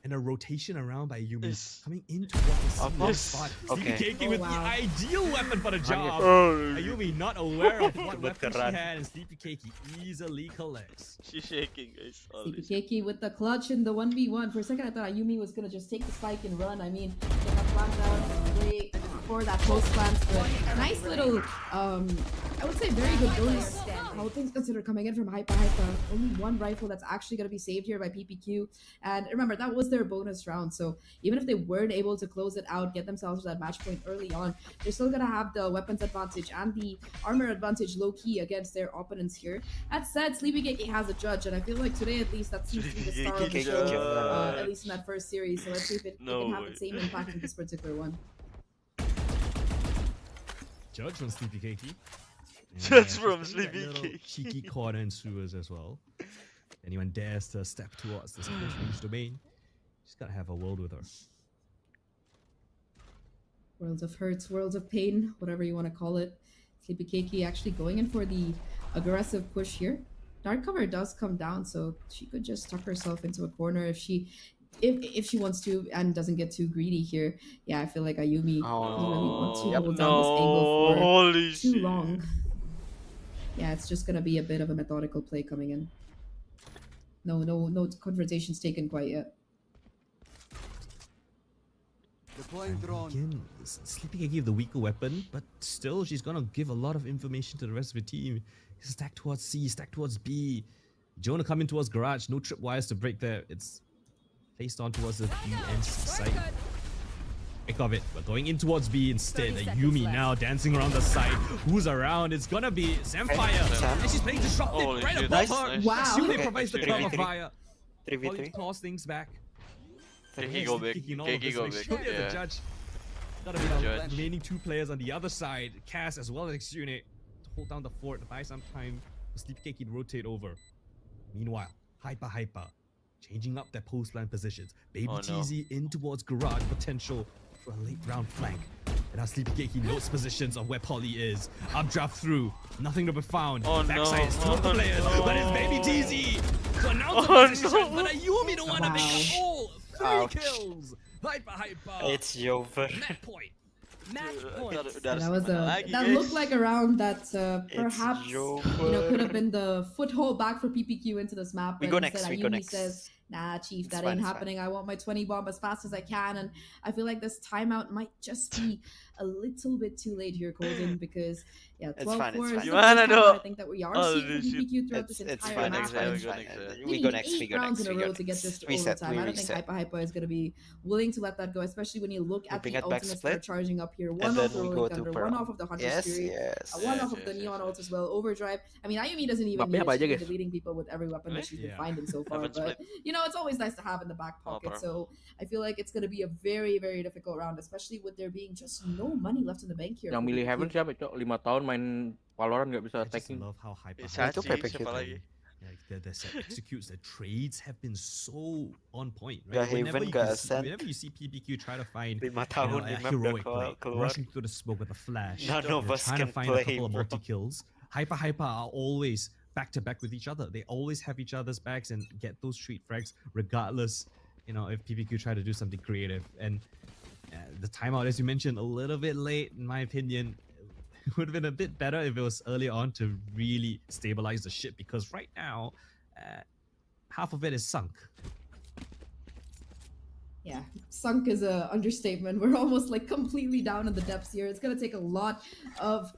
and a rotation around by Ayumi coming into what is spot. Keikeyy with the ideal weapon for the job. Ayumi not aware of what weapon she had, and Sleepy Keikeyy easily collects. She's shaking, guys. Sleepy Keikeyy with the clutch in the 1v1. For a second, I thought Ayumi was gonna just take the spike and run. I mean, they have planned out great for that post plant, but nice little, I would say very good bonus. All things considered coming in from Hyper. Only one rifle that's actually gonna be saved here by PPQ. And remember, that was their bonus round, so even if they weren't able to close it out, get themselves to that match point early on, they're still gonna have the weapons advantage and the armor advantage low-key against their opponents here. That said, Sleepy Keikeyy has a judge, and I feel like today at least that seems to be the star of the show, at least in that first series. So let's see if it can have the same impact in this particular one. Judge from Sleepy Keikeyy. Judge from Sleepy Keikeyy. Cheeky corner and sewers as well. Anyone dares to step towards this close range domain, just gotta have a word with her. Worlds of hurts, worlds of pain, whatever you want to call it. Sleepy Keikeyy actually going in for the aggressive push here. Dark cover does come down, so she could just tuck herself into a corner if she wants to and doesn't get too greedy here. Yeah, I feel like Ayumi doesn't really want to hold down this angle for too long. Yeah, it's just gonna be a bit of a methodical play coming in. No confrontations taken quite yet. Again, Sleepy Keikeyy give the weaker weapon, but still she's gonna give a lot of information to the rest of the team. Stack towards C, stack towards B. Jonah coming towards garage, no tripwires to break there. It's faced on towards the B and C side. Pick of it. We're going in towards B instead. Ayumi now dancing around the side. Who's around? It's gonna be Samfire. And she's playing disruptive right above her. Wow. Ayumi provides the cover fire. 3v3. Claws things back. Keikeyy go big. Keikeyy go big. The Yeah. judge. Gotta be the remaining 2 players on the other side. Cass as well as X-Unit to hold down the fort to buy some time for Sleepy Keikeyy to rotate over. Meanwhile, Hyper changing up their post-line positions. Baby TZ in towards garage potential for a late round flank. And now Sleepy Keikeyy knows positions of where Polly is. Updraft through, nothing to be found. Backside is 2 of the players, but it's Baby TZ to announce the position. But Ayumi don't want to make a hole. 3 kills. Hyper. It's Jover. Net point. That looked like a round that perhaps could have been the foothold back for PPQ into this map. We go next. Ayumi says, "Nah, Chief, that ain't happening. I want my 20 bomb as fast as I can." And I feel like this timeout might just be a little bit too late here, Golden, because yeah, It's 12-4 fine, it's is fine. the Gimana first time dong? I think that we are Oh, seeing from shit. PPQ throughout this It's entire fine, map. it's fine, And it's fine. maybe We go next, we 8 go rounds next, in a we go row to get next. this to Reset, overtime. we I don't think reset. Hyper is going to be willing to let that go, especially when you look at Moving the at back ultimates that are split. charging up here. And One then off the we go Rolling to Thunder, Pearl. one off of the Hunter's Yes, Fury, yes. one off of the Neon ult as well. Overdrive. I mean, Ayumi doesn't even Mapnya use apa aja, it. She's been guys? deleting people with every weapon that she's been Yeah. finding so far. Haven't But, you know, it's always nice to have in the back Oh, pocket. bro. So I feel like it's going to be a very, very difficult round, especially with there being just no money left in the bank here. Yang for milih PPQ. Heaven siapa, Cok? 5 tahun main Valorant nggak bisa I just attacking. love how hyper. Bisa Itu sih, PPQ siapa tuh. lagi? Like the executes, the trades have been so on point, The right? Haven ke Ascent. Whenever you see PPQ try to find 5 you tahun know, di a map udah heroic play, keluar. rushing through the smoke with a flash, None of us trying can to find a play, couple of bro. multi kills. Hyper are always back to back with each other. They always have each other's backs and get those street frags, regardless. You know, if PPQ try to do something creative, and the timeout, as you mentioned, a little bit late, in my opinion. It would have been a bit better if it was earlier on to really stabilize the ship, because right now, half of it is sunk. Yeah, sunk is a understatement. We're almost like completely down in the depths here. It's gonna take a lot of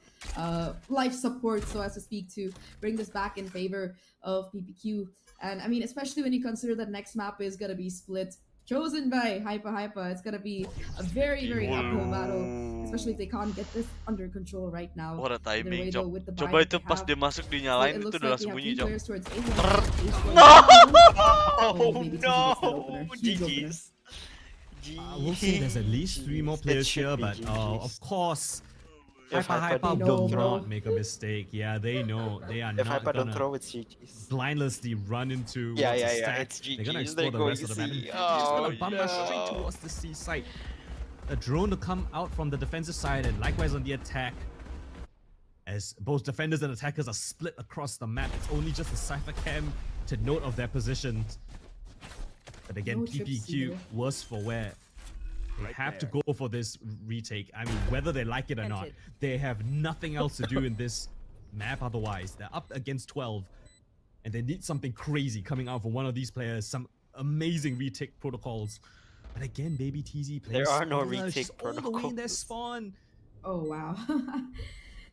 life support, so as to speak, to bring this back in favor of PPQ. And I mean, especially when you consider that next map is gonna be split, chosen by Hyper. It's gonna be a very, very uphill battle, especially if they can't get this under control right now. What a Either timing, way, Cok. though, with the buy Coba that itu they pas have, dia masuk so dinyalain it itu looks udah like langsung we have bunyi, three Cok. players towards A1. No! Oh, maybe TZ gets that opener. Huge opener. GG's. I will say there's at least 3 more It players should here, be but of GG's. course, If Hyper Hyper will don't throw. not make a mistake. Yeah, they know they are If not Hyper don't gonna throw, it's GG's. blindlessly run into Yeah, what's a yeah, yeah, stack. it's They're gonna GG's. explore the They're rest of the map. going And C. PPQ is Oh, gonna bump us straight no. towards the C site. A drone to come out from the defensive side, and likewise on the attack. As both defenders and attackers are split across the map, it's only just a Cypher Cam to note of their positions. But again, No trips PPQ either. worse for wear. They have to go for this retake. I mean, whether they like it or not, they have nothing else to do in this map otherwise. They're up against 12, and they need something crazy coming out from one of these players, some amazing retake protocols. But again, baby TZ plays. There are no Spawner, retake she's all the way in their protocols. spawn. Oh wow.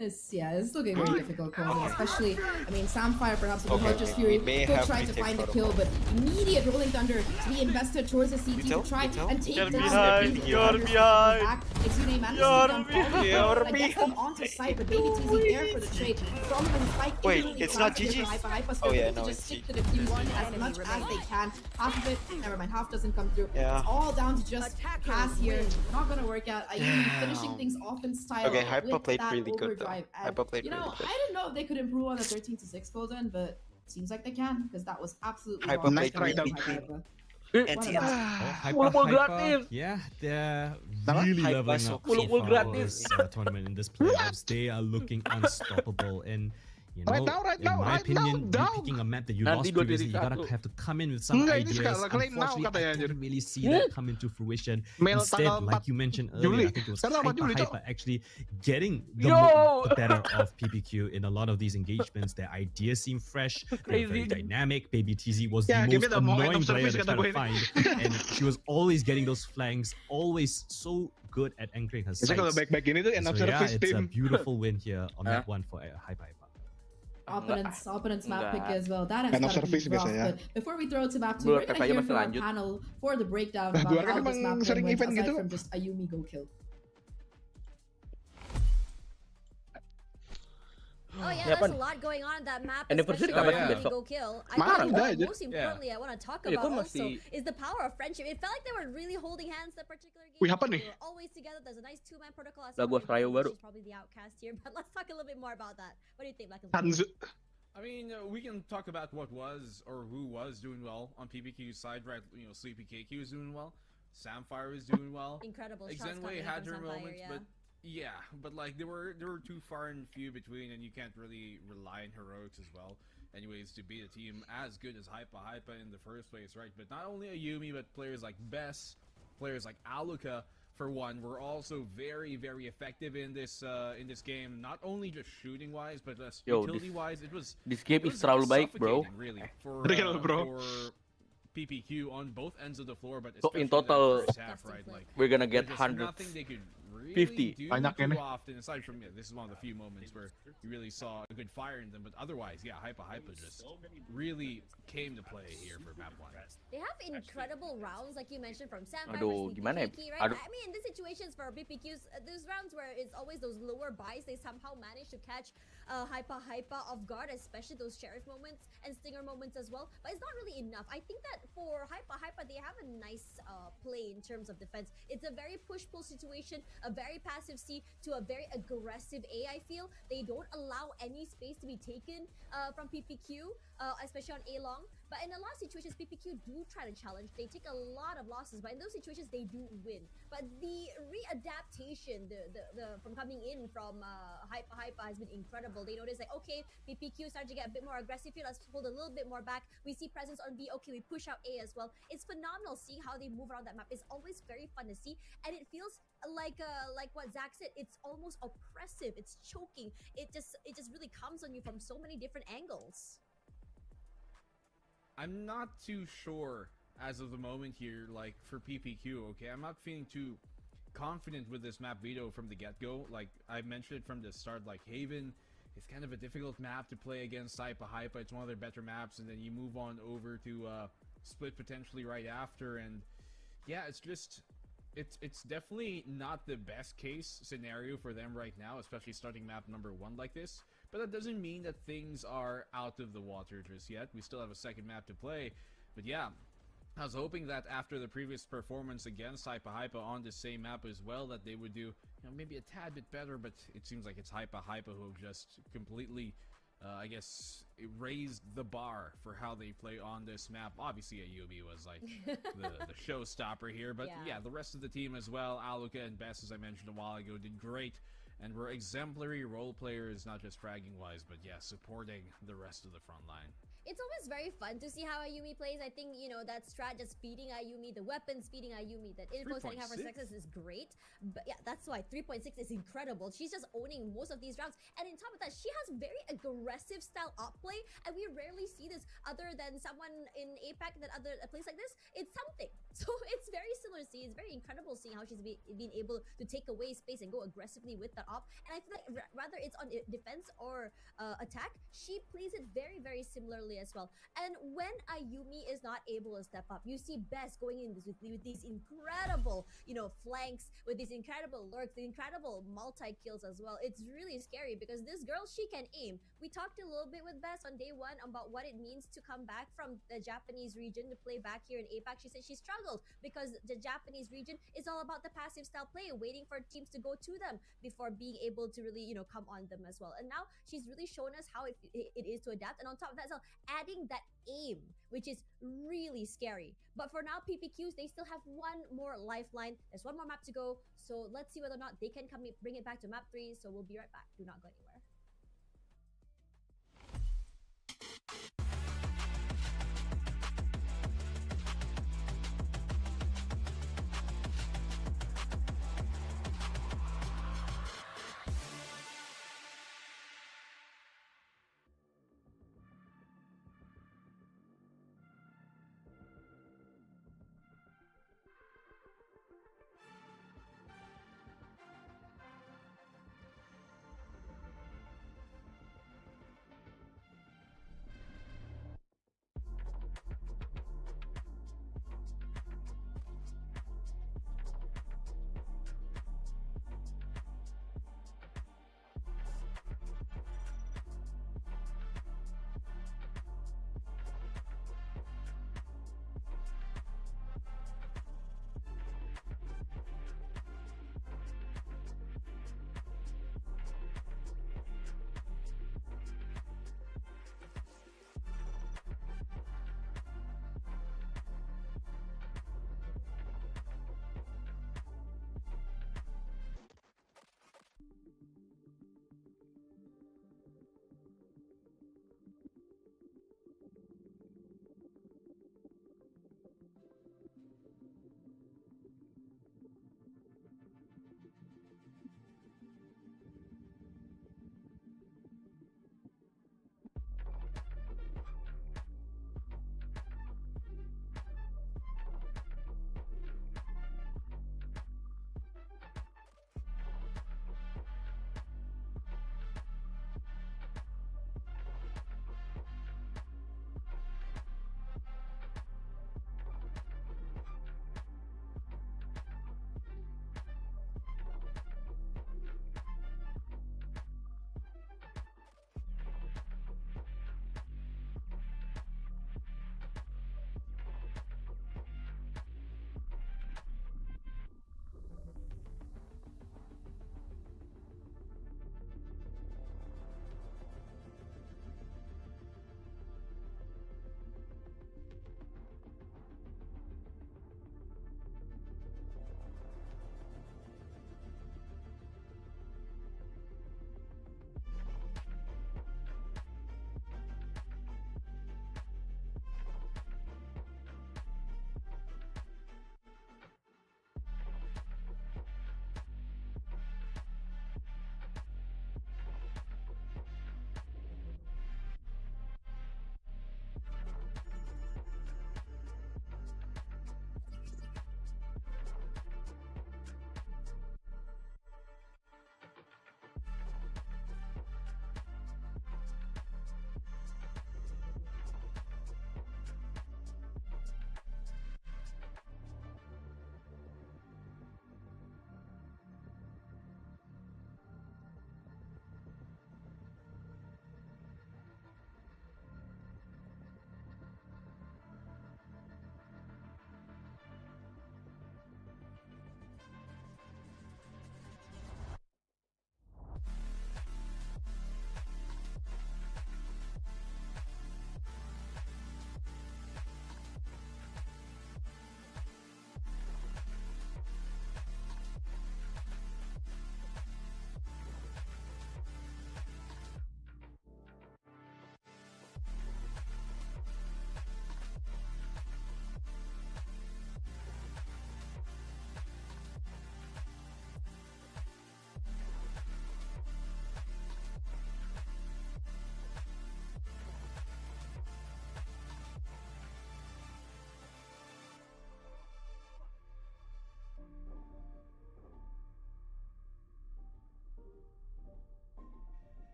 It's looking very difficult, Colton, especially, I mean, Samfire perhaps with the Okay, Hunter's we Fury may could have try to retake find the protocol. kill, but immediate Rolling Thunder to be invested towards the CT Vito, to try Vito. and take You're down behind, the you're Hunter's behind. back. Exune manages You're to get behind. that gets them onto site, but Baby TZ there for the trade. From the spike Wait, immediately it's not fast here GG's? for Hyper, so Oh, they yeah, need to no, just it's stick to the defuse as much as they can. Half of it, never mind, half doesn't come through. Yeah. It's all down to just pass here. Not gonna work out. Ayumi finishing things off in style. Okay, Hyper with played that really good though. overdrive. And, Hyper played you know, really good. I didn't know if they could improve on the 13-6 Golden, but seems like they can, because that was absolutely Hyper wrong. played Hyper, really Hyper, good. Hyper. And What TZ. about- Hyper, yeah, they're really Hyper leveling so up clean. so far for this tournament in this playoffs. They are looking unstoppable, and you know, Right in now, my right opinion, now, you picking a map that you Nanti lost 2-1. previously, you gotta have to come in with some Enggak, ini ideas. sekarang, claim now Unfortunately, katanya, I anjir. didn't really see that come into fruition. Mail Instead, tanggal like 4 you mentioned Juli. earlier, I think it was Sekarang apa Juli, Cok? Hyper actually getting Yo! the better of PPQ in a lot of these engagements. Their ideas seem fresh, they're very Crazy. dynamic. Baby TZ was Yeah, the give most me the more end annoying of player service to try kata to gue find, ini. and she was always getting those flanks, always so good at anchoring her Biasanya kalau sights. baik-baik gini tuh end of So yeah, service it's a tim. beautiful win here on Huh? map 1 for Hyper. Opponent's map pick Enggak. as well. That has End of gotta be service rough. biasanya. But before we throw it to map 2, Dua we're gonna TP aja hear masih from our lanjut. panel for the breakdown Nah, about dua kan how this emang map sering went, event aside gitu. from just Ayumi go kill. Oh yeah, Yeah, there's pan. a lot going on in that map, Anniversary especially kapan when besok? go kill. I Marah think udah what aja. most importantly I want to talk Ya, about kok also masih- is the power of friendship. It felt like they were really holding hands that particular game. Wih, apa They nih? were always together. There's a nice two-man protocol. Lagu Australia baru. She's probably the outcast here, but let's talk a little bit more about that. What do you think, Black and Hanzu. I mean, we can talk about what was or who was doing well on PPQ's side, right? You know, Sleepy KQ is doing well, Samfire is doing well. Incredible shots Xenway coming had from her Sunfire, moments, yeah. but yeah, but like there were too far and few between, and you can't really rely on heroics as well. Anyways, to beat a team as good as Hypa in the first place, right? But not only Ayumi, but players like Bess, players like Aluka, for one, were also very, very effective in this game. Not only just shooting wise, but Yo, utility wise, it was. This game It is was terlalu baik, bro. suffocating, really, for, Real, bro. for PPQ on both ends of the floor, but So especially in total, that first half, right? Like We're gonna get there's just 100. nothing they could really 50. do Banyak too ini. often, aside from this is one of the few moments where you really saw a good fire in them, but otherwise, yeah, Hypa just really came to play here for map 1. They have incredible rounds, like you mentioned, from Sapphire Aduh, versus gimana ya? PPQ, right? Aduh. I mean, in these situations for PPQs, those rounds where it's always those lower buys, they somehow manage to catch Hypa off guard, especially those Sheriff moments and Stinger moments as well. But it's not really enough. I think that for Hypa, they have a nice play in terms of defense. It's a very push-pull situation, a very passive C to a very aggressive A, I feel. They don't allow any space to be taken from PPQ, especially on A long. But in a lot of situations, PPQ do try to challenge. They take a lot of losses, but in those situations, they do win. But the readaptation, the from coming in from Hypa has been incredible. They notice like, okay, PPQ started to get a bit more aggressive here. Let's hold a little bit more back. We see presence on B. Okay, we push out A as well. It's phenomenal seeing how they move around that map. It's always very fun to see, and it feels like what Zach said. It's almost oppressive. It's choking. It just really comes on you from so many different angles. I'm not too sure as of the moment here, like for PPQ, okay? I'm not feeling too confident with this map veto from the get-go. Like I mentioned it from the start, like Haven is kind of a difficult map to play against Hypa. It's one of their better maps, and then you move on over to Split potentially right after, and yeah, it's just it's definitely not the best case scenario for them right now, especially starting map number 1 like this. But that doesn't mean that things are out of the water just yet. We still have a second map to play. But yeah, I was hoping that after the previous performance against Hypa on the same map as well, that they would do, maybe a tad bit better, but it seems like it's Hypa who just completely, I guess, raised the bar for how they play on this map. Obviously, Ayumi was like the showstopper here, but yeah, the rest of the team as well, Aluka and Bess, as I mentioned a while ago, did great. And we're exemplary role players, not just fragging wise, but yeah, supporting the rest of the front line. It's always very fun to see how Ayumi plays. I think, that strat just feeding Ayumi, the weapons feeding Ayumi, that info setting her for success is great. But yeah, that's why 3.6 is incredible. She's just owning most of these rounds. And on top of that, she has very aggressive style up play. And we rarely see this other than someone in APAC that a place like this. It's something. So it's very similar to see. It's very incredible seeing how she's been able to take away space and go aggressively with that op. And I feel like rather it's on defense or attack, she plays it very, very similarly as well. And when Ayumi is not able to step up, you see Bess going in with these incredible, flanks, with these incredible lurks, the incredible multi-kills as well. It's really scary because this girl, she can aim. We talked a little bit with Bess on day 1 about what it means to come back from the Japanese region to play back here in APAC. She said she struggled because the Japanese region is all about the passive style play, waiting for teams to go to them before being able to really, come on them as well. And now she's really shown us how it is to adapt. And on top of that as well, adding that aim, which is really scary. But for now, PPQs, they still have one more lifeline. There's one more map to go. So let's see whether or not they can bring it back to map 3. So we'll be right back. Do not go anywhere.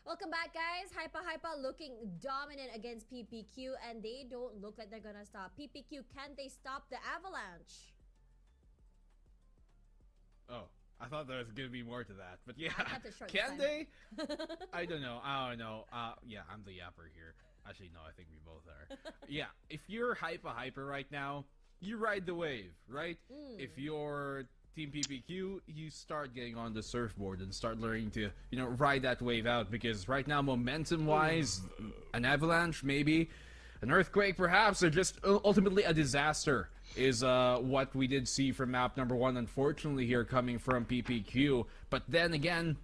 Welcome back, guys. Hypa looking dominant against PPQ, and they don't look like they're gonna stop. PPQ, can they stop the avalanche? Oh, I thought there was gonna be more to that, but yeah, I cut it short can this they? I don't know. Yeah, I'm the yapper here. Actually, no, I think we both are. Yeah, if you're Hypa right now, you ride the wave, right? If you're Team PPQ, you start getting on the surfboard and start learning to, you know, ride that wave out, because right now, momentum-wise, an avalanche, maybe, an earthquake, perhaps, or just ultimately a disaster is what we did see from map number 1, unfortunately, here coming from PPQ. But then again,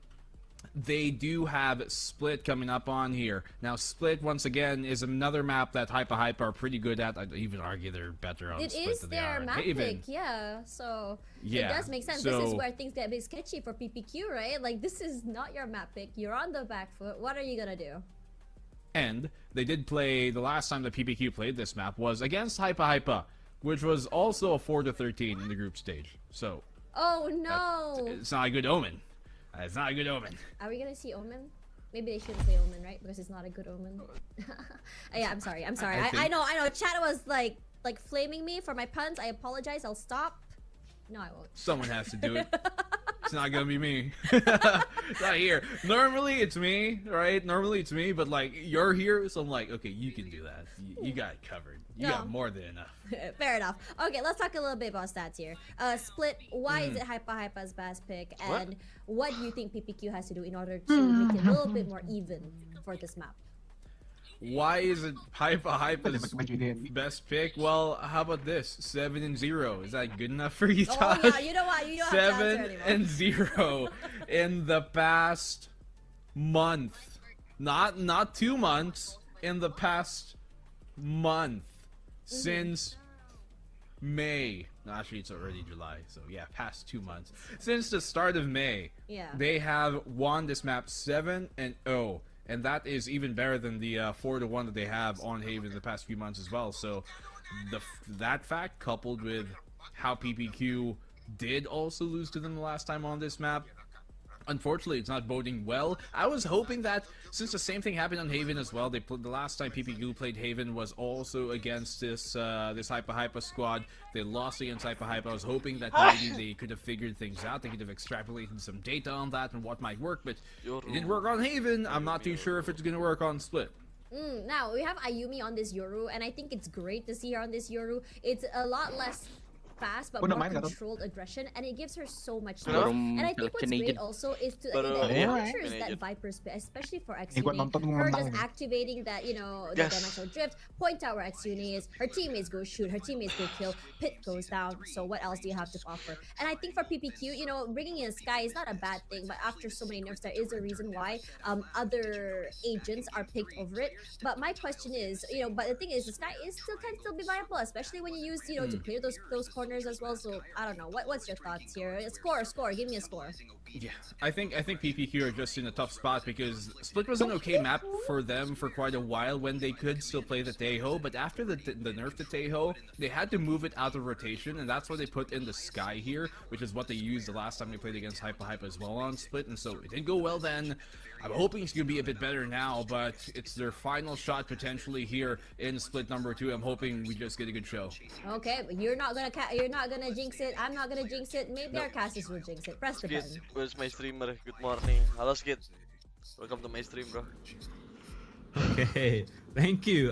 they do have Split coming up on here. Now, Split, once again, is another map that Hypa are pretty good at. I'd even argue they're better on Split It is than they are their on map Haven. pick, yeah. So, Yeah, it does make sense. This is where things get a bit sketchy for PPQ, right? Like, this is not your map pick. You're on the back foot. What are you gonna do? And they did play, the last time that PPQ played this map was against Hypa, which was also a 4-13 in the group stage. So, Oh, no! it's not a good omen. It's not a good omen. Are we gonna see Omen? Maybe they shouldn't say Omen, right? Because it's not a good omen. Yeah, I'm sorry. I know. Chat was like flaming me for my puns. I apologize. I'll stop. No, I won't. Someone has to do it. It's not gonna be me. It's not here. Normally it's me, right? Normally it's me, but like you're here, so I'm like, okay, you can do that. You got it covered. You got more than enough. Fair enough. Okay, let's talk a little bit about stats here. Split, why is it Hypa's best pick? And what do you think PPQ has to do in order to make it a little bit more even for this map? Why is it Hypa's best pick? Well, how about this? 7-0. Is that good enough for you, Tosh? Oh yeah, you know what? You don't have to answer anymore. 7-0 in the past month. Not 2 months. In the past month. Since May. No, actually, it's already July. So yeah, past 2 months. Since the start of May. Yeah. They have won this map 7-0. And that is even better than the 4-1 that they have on Haven in the past few months as well. So that fact, coupled with how PPQ did also lose to them the last time on this map, unfortunately, it's not boding well. I was hoping that since the same thing happened on Haven as well, the last time PPQ played Haven was also against this this Hypa squad. They lost against Hypa. I was hoping that maybe they could have figured things out. They could have extrapolated some data on that and what might work, but it didn't work on Haven. I'm not too sure if it's gonna work on Split. Now, we have Ayumi on this Yoru, and I think it's great to see her on this Yoru. It's a lot less fast, but more controlled aggression, and it gives her so much space. And I think what's great also is to the counters that Viper's, especially for Xuni, her just activating that, you know, the dimensional drift, point out where Xuni is, her teammates go shoot, her teammates go kill, pit goes down, so what else do you have to offer? And I think for PPQ, you know, bringing in Sky is not a bad thing, but after so many nerfs, there is a reason why other agents are picked over it. But my question is, you know, but the thing is, the Sky can still be viable, especially when you use, you know, to clear those corners partners as well. So I don't know. What's your thoughts here? Score. Give me a score. Yeah, I think PPQ are just in a tough spot because Split was an okay map for them for quite a while when they could still play the Taeho, but after the nerf to Taeho, they had to move it out of rotation, and that's why they put in the Sky here, which is what they used the last time they played against Hypa as well on Split, and so it didn't go well then. I'm hoping it's gonna be a bit better now, but it's their final shot potentially here in Split number 2. I'm hoping we just get a good show. Okay, but you're not gonna jinx it. I'm not gonna jinx it. Maybe our casters will jinx it. Press the Skid, button. where's my streamer? Good morning. Hello Skid. Welcome to my stream, bro. Okay, thank you,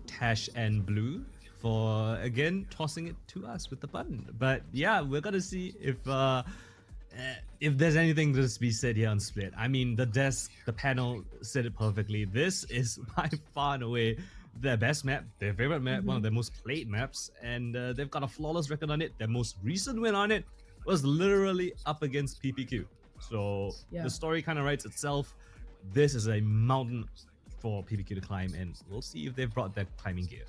Tash and Blue, for again tossing it to us with the button. But yeah, we're gonna see if there's anything to be said here on Split. I mean, the panel said it perfectly. This is by far and away their best map, their favorite map, one of their most played maps, and they've got a flawless record on it. Their most recent win on it was literally up against PPQ. So the story kind of writes itself. This is a mountain for PPQ to climb, and we'll see if they've brought their climbing gear.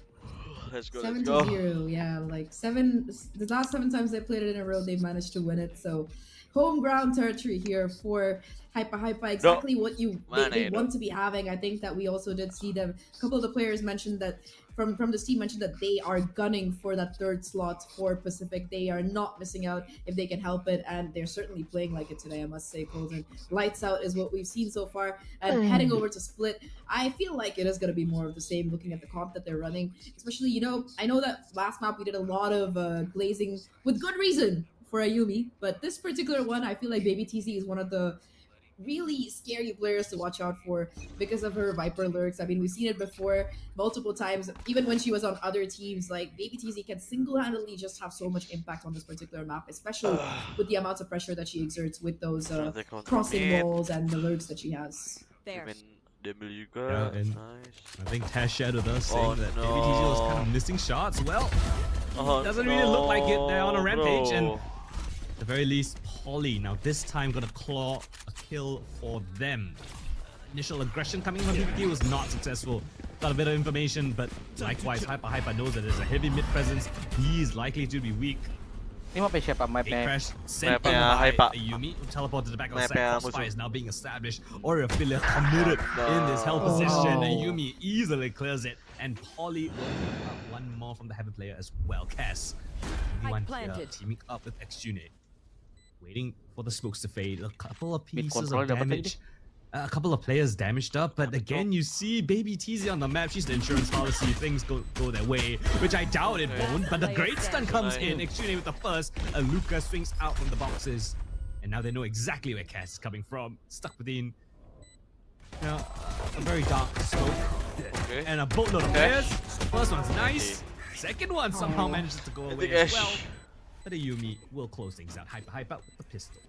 Let's go. 7-0, yeah, like the last 7 times they played it in a row, they've managed to win it. So home ground territory here for Hypa, exactly what they want to be having. I think that we also did see them. A couple of the players mentioned that from this team mentioned that they are gunning for that 3rd slot for Pacific. They are not missing out if they can help it, and they're certainly playing like it today, I must say. Colton, lights out is what we've seen so far, and heading over to Split, I feel like it is going to be more of the same looking at the comp that they're running. Especially, you know, I know that last map we did a lot of glazing with good reason for Ayumi, but this particular one, I feel like Baby TC is one of the really scary players to watch out for because of her Viper lurks. I mean, we've seen it before multiple times, even when she was on other teams. Like, Baby TC can single-handedly just have so much impact on this particular map, especially with the amount of pressure that she exerts with those crossing walls and the lurks that she has. There. Yeah, and I think Tash shared with us saying that Baby TC was kind of missing shots. Well, doesn't really look like it. They're on a rampage, and at the very least, Polly now this time gonna claw a kill for them. Initial aggression coming from PPQ was not successful. Got a bit of information, but likewise, Hypa knows that there's a heavy mid presence. He's likely to be weak. Ini map siapa? Map Crash sent in by Ayumi, who teleported to the back of the site. Crossfire is now being established. Or affiliate committed in this hell position. Ayumi easily clears it, and Polly will pick up one more from the heavy player as well. Cass, everyone here teaming up with XJune, waiting for the smokes to fade. A couple of pieces of damage. A couple of players damaged up, but again, you see Baby TZ on the map. She's the insurance policy. Things go their way, which I doubt it won't. But the great stun comes in. XJune with the first. Luca swings out from the boxes, and now they know exactly where Cass is coming from. Stuck within, you know, a very dark smoke, and a boatload of players. First one's nice. Second one somehow manages to go away as well. But Ayumi will close things out. Hypa with the pistol.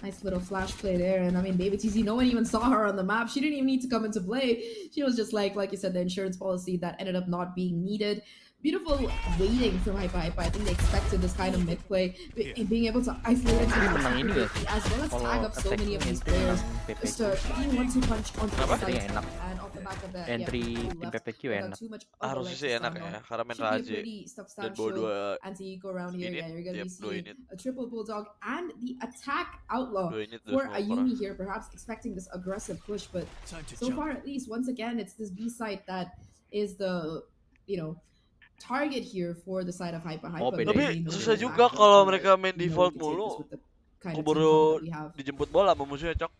Nice little flash play there, and I mean, Baby TZ, no one even saw her on the map. She didn't even need to come into play. She was just like you said, the insurance policy that ended up not being needed. Beautiful waiting from Hypa. I think they expected this kind of mid play, being able to isolate it as well as tag up so many of these players. Just to be 1-2 punch onto the side, and off the back of that, entry tim PPQ enak. Harusnya sih enak ya, karena main Raje dan bawa anti-eco around here. unit, Yeah, you're gonna be seeing unit. a triple bulldog and the attack outlaw for Ayumi here, perhaps expecting this aggressive push, but so far at least, once again, it's this B site that is the, you know, target here for the side of Hypa. Tapi susah juga kalau mereka main default mulu. Keburu dijemput bola sama musuhnya, Cok.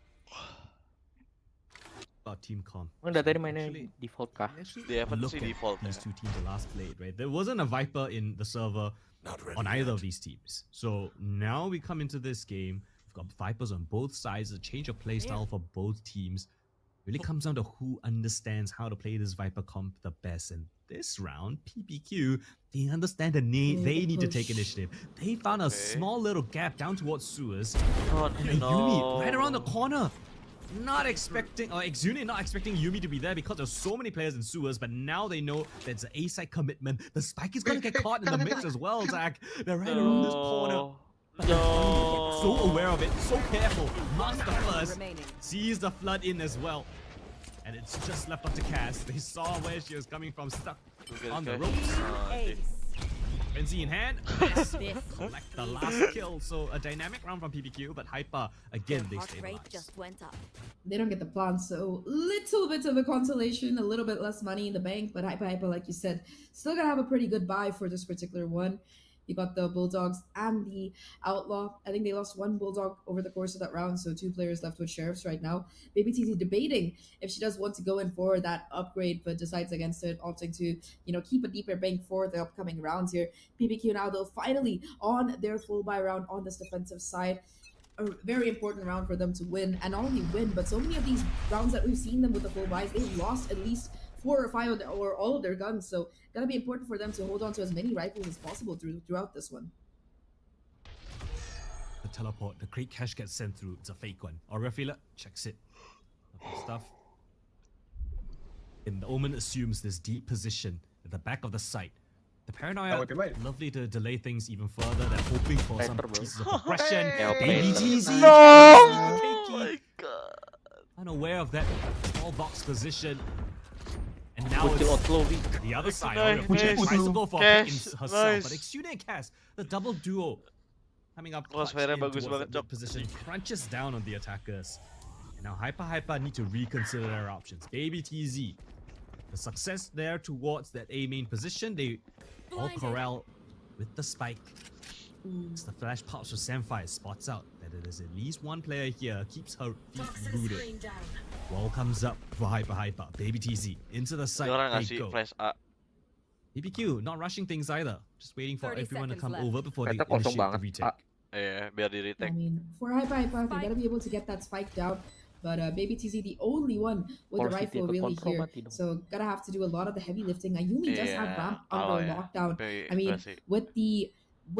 Team comp. Udah tadi mainnya default kah? Dia FSL default. These two teams are last played, right? There wasn't a Viper in the server on either of these teams. So now we come into this game. We've got Vipers on both sides. A change of play style for both teams. Really comes down to who understands how to play this Viper comp the best. And this round, PPQ, they understand the need. They need to take initiative. They found a small little gap down towards sewers. And Ayumi right around the corner. Not expecting, or XJune not expecting Yumi to be there because there's so many players in sewers, but now they know that's an A-side commitment. The spike is gonna get caught in the mix as well, Zach. They're right around this corner. So aware of it, so careful. Monster first, sees the flood in as well. And it's just left up to Cass. They saw where she was coming from, stuck on the ropes. Frenzy in hand. Yes. Collect the last kill. So a dynamic round from PPQ, but Hyper again they stabilize. just went up. They don't get the plant, so little bit of a consolation, a little bit less money in the bank, but Hyper, like you said, still gonna have a pretty good buy for this particular one. You got the Bulldogs and the Outlaw. I think they lost one Bulldog over the course of that round, so 2 players left with Sheriffs right now. Baby TZ debating if she does want to go in for that upgrade, but decides against it, opting to, keep a deeper bank for the upcoming rounds here. PPQ now, though, finally on their full buy round on this defensive side. A very important round for them to win, and not only win, but so many of these rounds that we've seen them with the full buys, they've lost at least 4 or 5 or all of their guns, so gotta be important for them to hold on to as many rifles as possible throughout this one. The teleport, the great cash gets sent through. It's a fake one. Aura Feeler checks it. Okay, stuff. And the Omen assumes this deep position at the back of the site. The Paranoia, lovely to delay things even further. They're hoping for some pieces of progression. BTZ! No! Oh my god. Unaware of that small box position. And now it's the other side. Tries to go for a pick herself, but Exune and Cass, the double duo, coming up clutch towards the position, crunches down on the attackers. And now Hyper need to reconsider their options. Baby TZ, the success there towards that A main position, they all corral with the spike. As the flash pops for Samphire, spots out that it is at least one player here, keeps her feet rooted. Wall comes up for Hyper. Baby TZ into the site. They go. PPQ not rushing things either, just waiting for everyone to come over before they initiate the retake. Biar di retake. I mean, for Hyper, they gotta be able to get that spike down. But Baby TZ, the only one with the rifle really here. So gotta have to do a lot of the heavy lifting. Ayumi does have ramp under lockdown. I mean,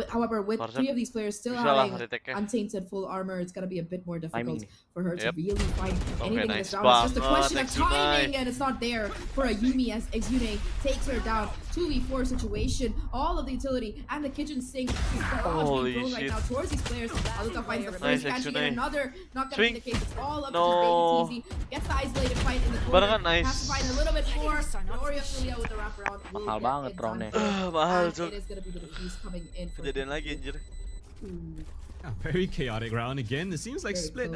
however, with 3 of these players still having untainted full armor, it's gonna be a bit more difficult for her to really find anything in this round. It's just a question of timing, and it's not there for Ayumi as Exune takes her down. 2v4 situation, all of the utility and the kitchen sink is being thrown right now towards these players. Aluka finds the first, can she get another? Not gonna be the case, it's all up to Baby TZ. Gets the isolated fight in the corner, has to find a little bit more. Oreo with the wraparound will get it done. It is gonna be the defuse coming in for Kejadian lagi anjir. Very chaotic round again. It seems like split.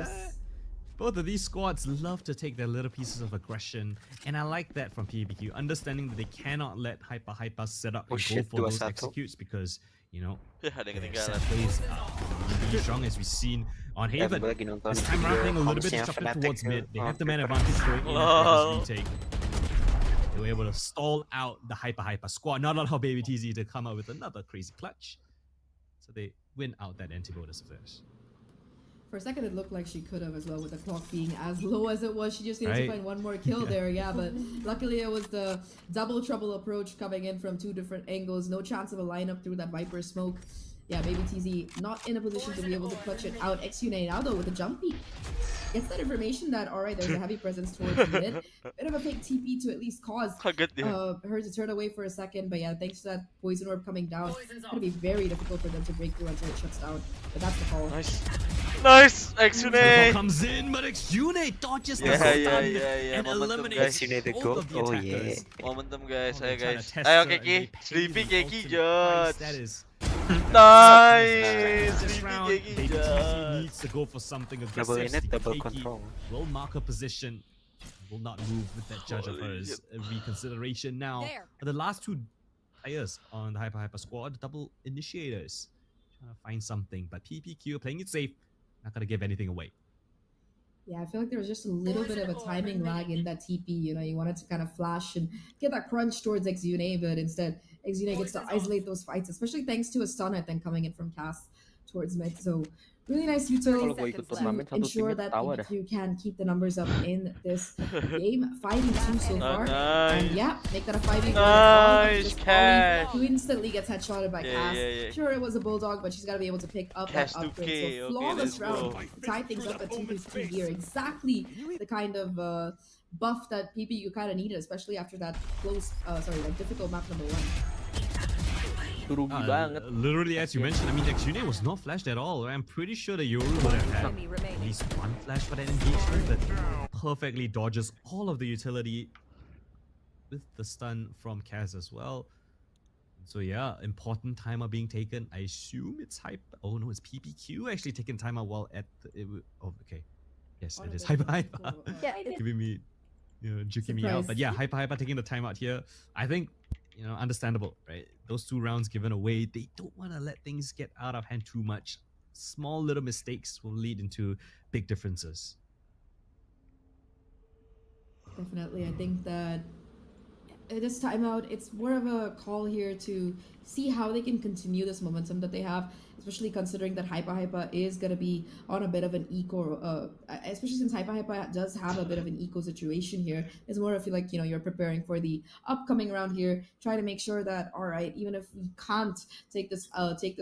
Both of these squads love to take their little pieces of aggression, and I like that from PPQ, understanding that they cannot let Hyper set up and go for those executes because, their set plays really strong as we've seen on Haven. This time around playing a little bit disrupted towards mid. They have the man advantage going in for this retake. They were able to stall out the Hyper squad, not allow Baby TZ to come out with another crazy clutch. So they win out that anti-bonus affairs. For a second, it looked like she could have as well, with the clock being as low as it was. She just needed to find one more kill there, but luckily it was the double trouble approach coming in from 2 different angles. No chance of a lineup through that Viper smoke. Yeah, Baby TZ not in a position to be able to clutch it out. Exune now though with a jump peek. Gets that information that, alright, there's a heavy presence towards the mid. Bit of a fake TP to at least cause her to turn away for a second. But yeah, thanks to that Poison Orb coming down, it's going to be very difficult for them to break through until it shuts down. But that's the call. Nice, Exune comes in, but Exune dodges the stun and eliminates both of the attackers. Momentum guys, ayo guys. Ayo Keki, sleepy Keki judge. That is nice. This round, Baby TZ needs to go for something aggressive. Double control. Will mark a position, will not move with that judge of hers. Reconsideration now. The last 2 players on the Hyper squad, double initiators, trying to find something, but PPQ playing it safe, not gonna give anything away. Yeah, I feel like there was just a little bit of a timing lag in that TP. You wanted to kind of flash and get that crunch towards Exune, but instead Exune gets to isolate those fights, especially thanks to a stun then coming in from Cass towards mid. So really nice util to ensure that PPQ can keep the numbers up in this game. 5v2 so far. And yeah, make that a 5v1. Nice catch. Who instantly gets headshotted by Cass. Sure, it was a Bulldog, but she's got to be able to pick up that upgrade. So flawless round. Tie things up at 2v2 here. Exactly the kind of buff that PPQ kind of needed, especially after that difficult map number 1. Literally, as you mentioned, I mean, Exune was not flashed at all. I'm pretty sure the Yoru would have had at least 1 flash for that engagement, but perfectly dodges all of the utility with the stun from Kaz as well. So yeah, important timeout being taken. I assume it's hype. Oh no, it's PPQ actually taking timeout while at oh okay. Yes, it is Hyper. Yeah, Giving me, juking me out. But yeah, Hyper taking the timeout here. I think, understandable, right? Those 2 rounds given away, they don't want to let things get out of hand too much. Small little mistakes will lead into big differences. Definitely, I think that this timeout, it's more of a call here to see how they can continue this momentum that they have, especially considering that Hyper is going to be on a bit of an eco, especially since Hyper does have a bit of an eco situation here. It's more of like, you're preparing for the upcoming round here, trying to make sure that, all right, even if we can't take this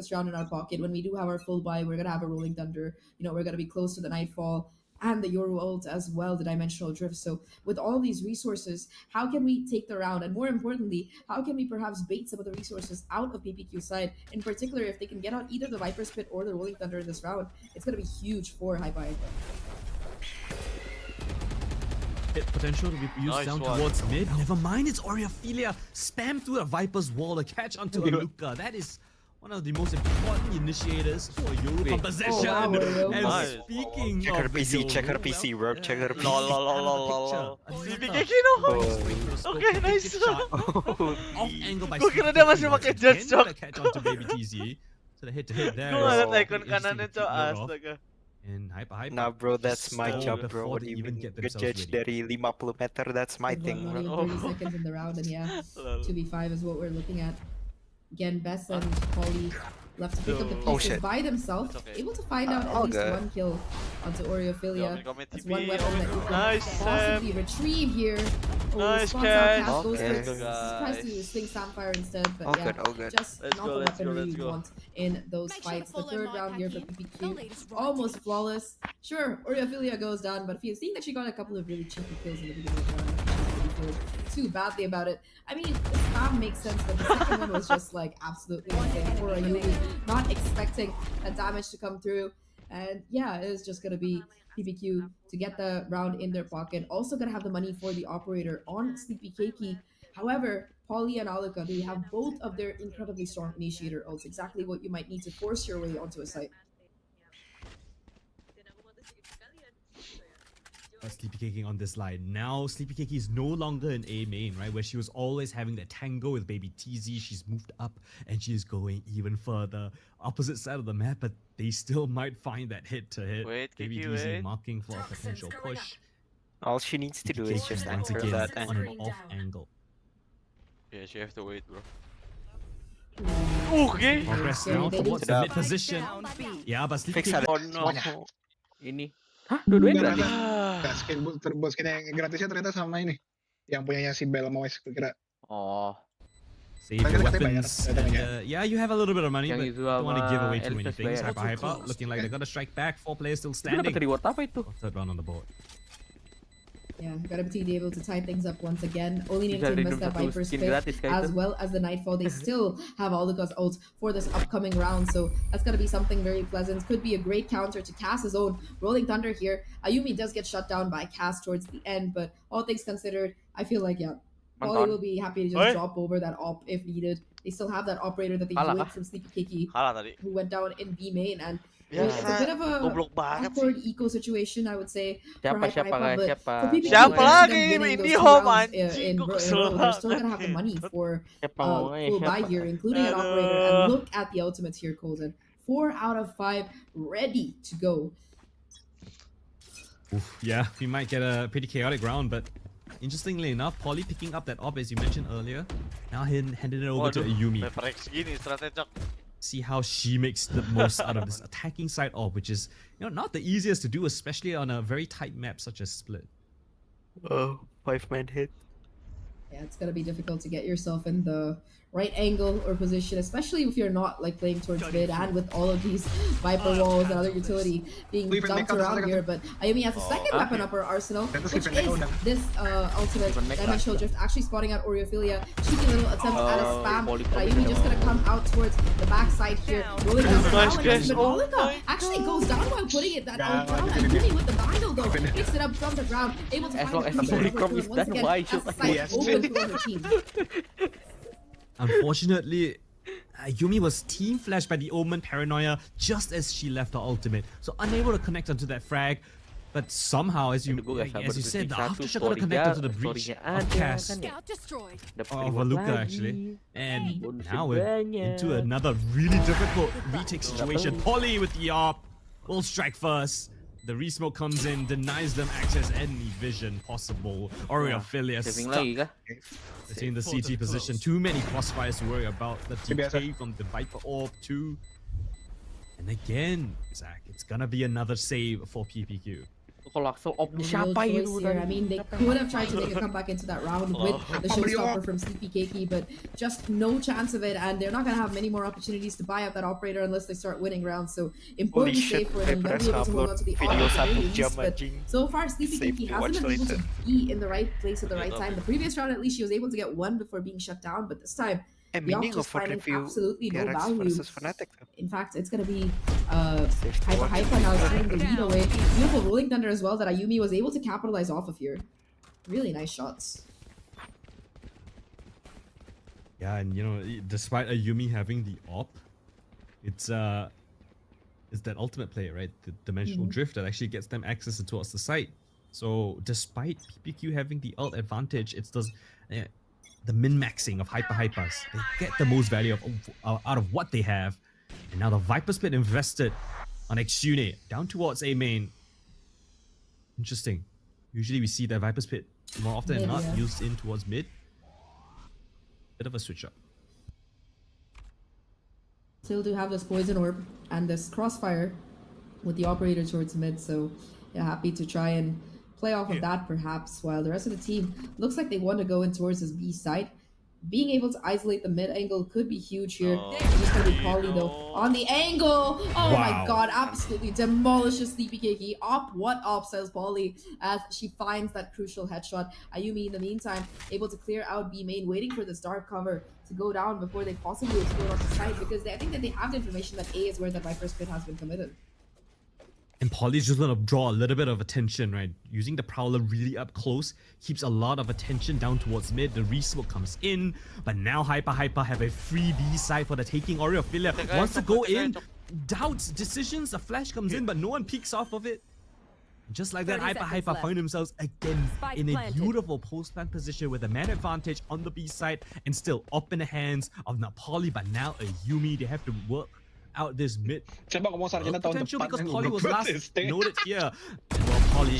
round in our pocket, when we do have our full buy, we're going to have a Rolling Thunder, we're going to be close to the Nightfall, and the Yoru ult as well, the Dimensional Drift. So with all these resources, how can we take the round? And more importantly, how can we perhaps bait some of the resources out of PPQ side? In particular, if they can get out either the Viper's Pit or the Rolling Thunder in this round, it's going to be huge for Hyper. Hit potential to be used down towards mid. Never mind, it's Oriophilia. Spam through a Viper's wall to catch onto a Luca. That is one of the most important initiators for Yoru composition. And speaking check her of PC, check her PC, bro. Check her PC. PPQ no. Okay, nice. Off angle by Gue kira dia masih pakai judge, Cok. catch onto Baby TZ. So the hit to hit there. Gue ngeliat icon kanannya, Cok. Astaga. And Hyper. Nah, bro, that's my Stall job, bro. before What they do you even mean? get Good themselves judge ready. dari 50 meter, that's my thing, Not bro. even 30 seconds in the round, and yeah, 2v5 is what we're looking at. Again, Bess and Polly left to pick up the pieces by themselves, able to find out at least 1 kill onto Oriophilia. That's 1 weapon that you can possibly retrieve here. Nice catch. Tries to swing Samfire instead, but just not the weapon you want in those fights. The 3rd round here for PPQ, almost flawless. Sure, Oriophilia goes down, but seeing that she got a couple of really cheeky kills in the beginning of the round, too badly about it. I mean, the spam makes sense, but the second one was just like absolutely insane for a Yumi, not expecting that damage to come through. And yeah, it is just gonna be PPQ to get the round in their pocket. Also gonna have the money for the operator on Sleepy Cakey. However, Polly and Alika, they have both of their incredibly strong initiator ults, exactly what you might need to force your way onto a site. Sleepy Cakey on this line. Now Sleepy Cakey is no longer in A main, right? Where she was always having that tango with Baby TZ. She's moved up and she's going even further. Opposite side of the map, but they still might find that hit to hit. Baby TZ marking for a potential push. All she needs to do is just enter that on an off angle. Yeah, she have to wait, bro. Okay. Progress now towards the mid position. Yeah, but Sleepy Cakey. Oh no. Ini. Hah? Dua-duanya gratis? Bos kita yang gratisnya ternyata sama ini. Yang punyanya si Bell Moise, gue kira. Oh. Save your weapons. And, yeah, you have a little bit of money, but Yang don't want to give away too Elvis many things. bayar. Hyper, looking like they're gonna strike back. 4 players still Itu standing. dapat reward apa itu? 3rd round on the board. Yeah, gotta be able to tie things up once again. Only need Bisa to invest redeem that satu Viper's skin Pit gratis kah as itu? well as the Nightfall. They still have all the ults for this upcoming round, so that's gonna be something very pleasant. Could be a great counter to Cass's own Rolling Thunder here. Ayumi does get shut down by Cass towards the end, but all things considered, I feel like, yeah, Polly will be happy to just drop over that op if needed. They still have that operator that they joined from Sleepy Cakey, who went down in B main, and it's a bit of a awkward eco situation, I would say. Siapa They're still gonna have the money for full buy here, including an operator. And look at the ultimates here, Colton. 4 out of 5 ready to go. Oof, yeah, we might get a pretty chaotic round, but interestingly enough, Polly picking up that op as you mentioned earlier. Now handed it over to Ayumi. See how she makes the most out of this attacking side op, which is not the easiest to do, especially on a very tight map such as Split. Oh, 5-man hit. Yeah, it's gonna be difficult to get yourself in the right angle or position, especially if you're not like playing towards mid, and with all of these Viper walls and other utility being dumped around here. But Ayumi has a second weapon up her arsenal, which is this ultimate Dimensional Drift, actually spotting out Oriophilia. Cheeky little attempt at a spam, but Ayumi just gonna come out towards the backside here, rolling down the balance, but Olika actually goes down while putting it that out down. Ayumi with the bindle though, picks it up from the ground, able to find the once again has the site open for her team. unfortunately, Yumi was team flashed by the Omen Paranoia just as she left her ultimate, so unable to connect onto that frag. But somehow, as you said, the aftershock got to connect onto the breach of Cass, of Valuka actually, and now we're into another really difficult retake situation. Polly with the AWP, will strike first. The resmoke comes in, denies them access any vision possible. Aureophilia stuck in the CT position. Too many crossfires to worry about. The decay from the Viper Orb too. And again, Zach, it's gonna be another save for PPQ. I mean, they could have tried to make a comeback into that round with the showstopper from Sleepy Cakey, but just no chance of it, and they're not going to have many more opportunities to buy out that operator unless they start winning rounds. So important save for them. They'll be able to hold on to the opportunities, but so far Sleepy Cakey hasn't been able to be in the right place at the right time. The previous round, at least, she was able to get one before being shut down, but this time the op just finding absolutely no value. In fact, it's going to be Hyper now stealing the lead away. Beautiful rolling thunder as well that Ayumi was able to capitalize off of here. Really nice shots. Yeah, and you know, despite Ayumi having the op, it's that ultimate play, right? The dimensional drift that actually gets them access towards the site. So despite PPQ having the ult advantage, it's the min-maxing of hypers. They get the most value out of what they have. And now the Viper Split invested on Xune down towards A main. Interesting. Usually we see that Viper Split more often than not used in towards mid. Bit of a switch up. Still do have this Poison Orb and this Crossfire with the operator towards mid, so yeah, happy to try and play off of that perhaps, while the rest of the team looks like they want to go in towards this B side. Being able to isolate the mid angle could be huge here. It's just going to be Polly though on the angle. Oh my god, absolutely demolishes Sleepy Cakey. What op says Polly as she finds that crucial headshot. Ayumi in the meantime able to clear out B main, waiting for this dark cover to go down before they possibly explode on the side, because I think that they have the information that A is where that Viper Split has been committed. And Polly's just gonna draw a little bit of attention, right? Using the Prowler really up close, keeps a lot of attention down towards mid. The resmoke comes in, but now Hyper have a free B side for the taking. Aureophilia wants to go in, doubts decisions, the flash comes in, but no one peeks off of it. Just like that, Hyper find themselves again in a beautiful post-plant position with a man advantage on the B side, and still up in the hands of not Polly, but now Ayumi. They have to work out this mid potential because Polly was last noted here. Well, Polly,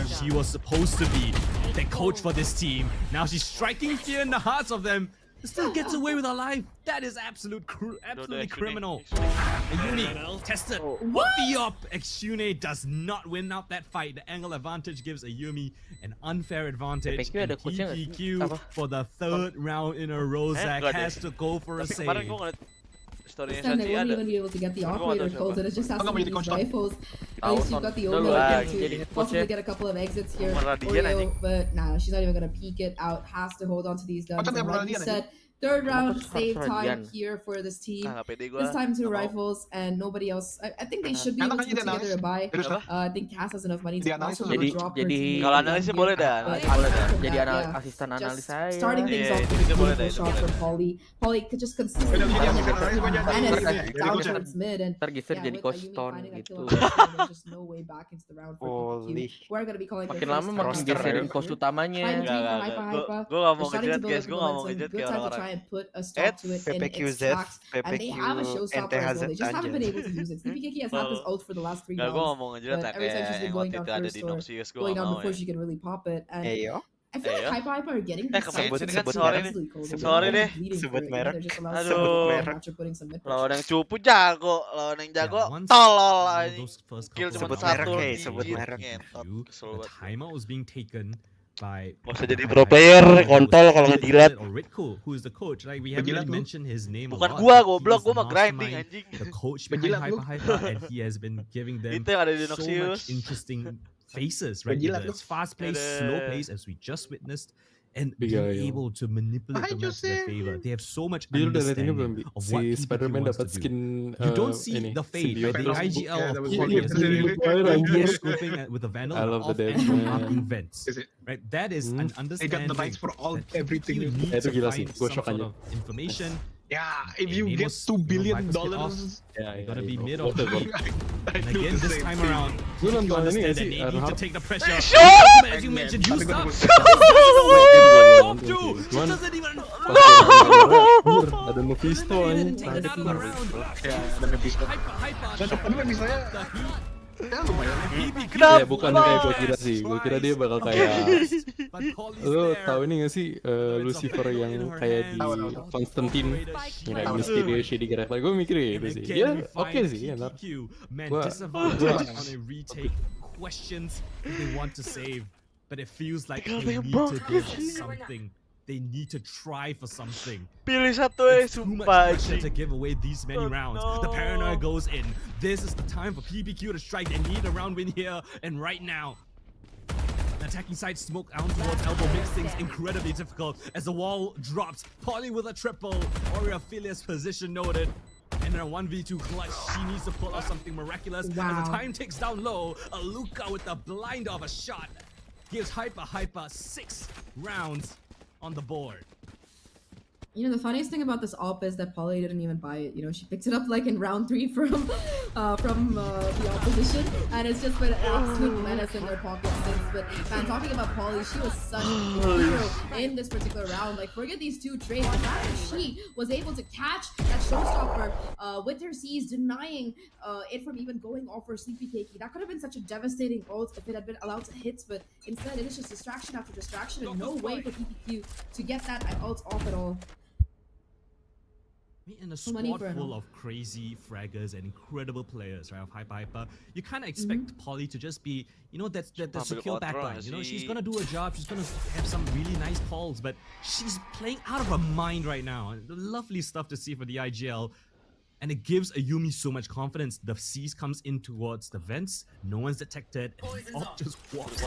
she was supposed to be the coach for this team. Now she's striking fear in the hearts of them. Still gets away with her life. That is absolutely criminal. Ayumi tested. What the op? Xune does not win out that fight. The angle advantage gives Ayumi an unfair advantage. And PPQ for the third round in a row, Zach has to go for a save. This time they won't even be able to get the operator called, and it just has to be these rifles. At least you've got the Omen to possibly get a couple of exits here. Oreo, but nah, she's not even gonna peek it out. Has to hold on to these guns. And like you said, third round save time here for this team. This time 2 rifles and nobody else. I think they should be able to put together a buy. I think Cass has enough money to also drop her team. Kalau analisnya boleh dah. Jadi asisten analis saya. Starting things off with a beautiful shot from Polly. Polly could just consistently menace down towards mid, and with Ayumi finding that kill, there's just no way back into the round for PPQ. We're gonna be calling makin lama makin geserin cost utamanya. Gue gak mau ngejerat guys, gue gak mau ngejerat kayak orang-orang. And put a stop to it in its tracks, and they have a showstopper as well. They just haven't been able to use it. Sleepy Cakey has had this ult for the last 3 rounds, but every time she's been going down first or going down before she can really pop it. And I feel like Hyper are getting this absolutely cold. Sorry deh. Sebut merek. Aduh. Lawan yang cupu jago, lawan yang jago tolol anjing. Kill cuma 1. Sebut merek. The timer was being taken by jadi pro player, kontol kalau ngejilat. Who is the coach? Like we haven't really mentioned his name. Bukan gua, goblok, gua mah grinding anjing. The coach behind Hyper, and he has been giving them so much interesting faces, right? It's fast paced, slow paced, as we just witnessed and being able to manipulate the maps in their favor. They have so much understanding of what PPQ wants to do. You don't see the fade, right? The IGL of Poly is scoping with the Vandal off and marking vents. Right? That is an understanding. They got the rights for all everything. You need to find some sort of information. Yeah, if you get $2 billion, you gotta be mid or deep. And again, this time around, you understand that they need to take the pressure. As you mentioned, you stop. Doesn't even. Ada Mephisto Hyper. Ya bukan kayak gue kira sih. Gue kira dia bakal kayak lo tahu ini gak sih Lucifer yang kayak di Constantine yang kayak mysterious shady character. Gue mikir gitu sih. Ya oke sih. Ntar questions they want to save, but it feels like they need to give something. They need to try for something. Pilih satu too much pressure to give away these many rounds. The paranoia goes in. This is the time for PPQ to strike. They need a round win here and right now. The attacking side smoke out towards elbow makes things incredibly difficult as the wall drops. Poly with a triple. Oriaphilia's position noted. And in a 1v2 clutch, she needs to pull off something miraculous. As the time ticks down low, Aluka with the blind of a shot gives Hyper 6 rounds on the board. You know, the funniest thing about this op is that Polly didn't even buy it. You know, she picked it up like in round 3 from the opposition, and it's just been an absolute menace in their pocket since. But man, talking about Polly, she was such a hero in this particular round. Like, forget these 2 trades. The fact that she was able to catch that showstopper with her C's, denying it from even going off for Sleepy Cakey. That could have been such a devastating ult if it had been allowed to hit, but instead it is just distraction after distraction and no way for PPQ to get that ult off at all. In a squad full of crazy fraggers and incredible players, right, of Hyper, you kind of expect Polly to just be, you know, that's the secure backline. You know, she's gonna do a job, she's gonna have some really nice calls, but she's playing out of her mind right now. Lovely stuff to see for the IGL. And it gives Ayumi so much confidence. The C's comes in towards the vents, no one's detected, and Op just walks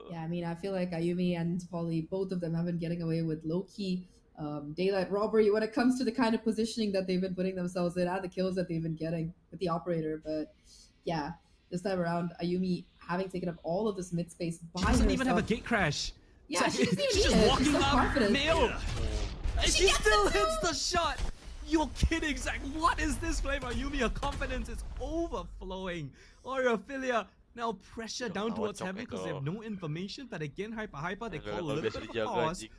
Yeah, I mean, I feel like Ayumi and Polly, both of them have been getting away with low-key daylight robbery when it comes to the kind of positioning that they've been putting themselves in and the kills that they've been getting with the operator. But yeah, this time around, Ayumi having taken up all of this mid space by herself. She doesn't even have a gate crash. Yeah, she doesn't even need it. She's so confident. And she still hits the shot. You're kidding, Zach. What is this play by Ayumi? Her confidence is overflowing. Oriaphilia now pressure down towards heaven because they have no information. But again, Hyper, they call a little bit of a pause. They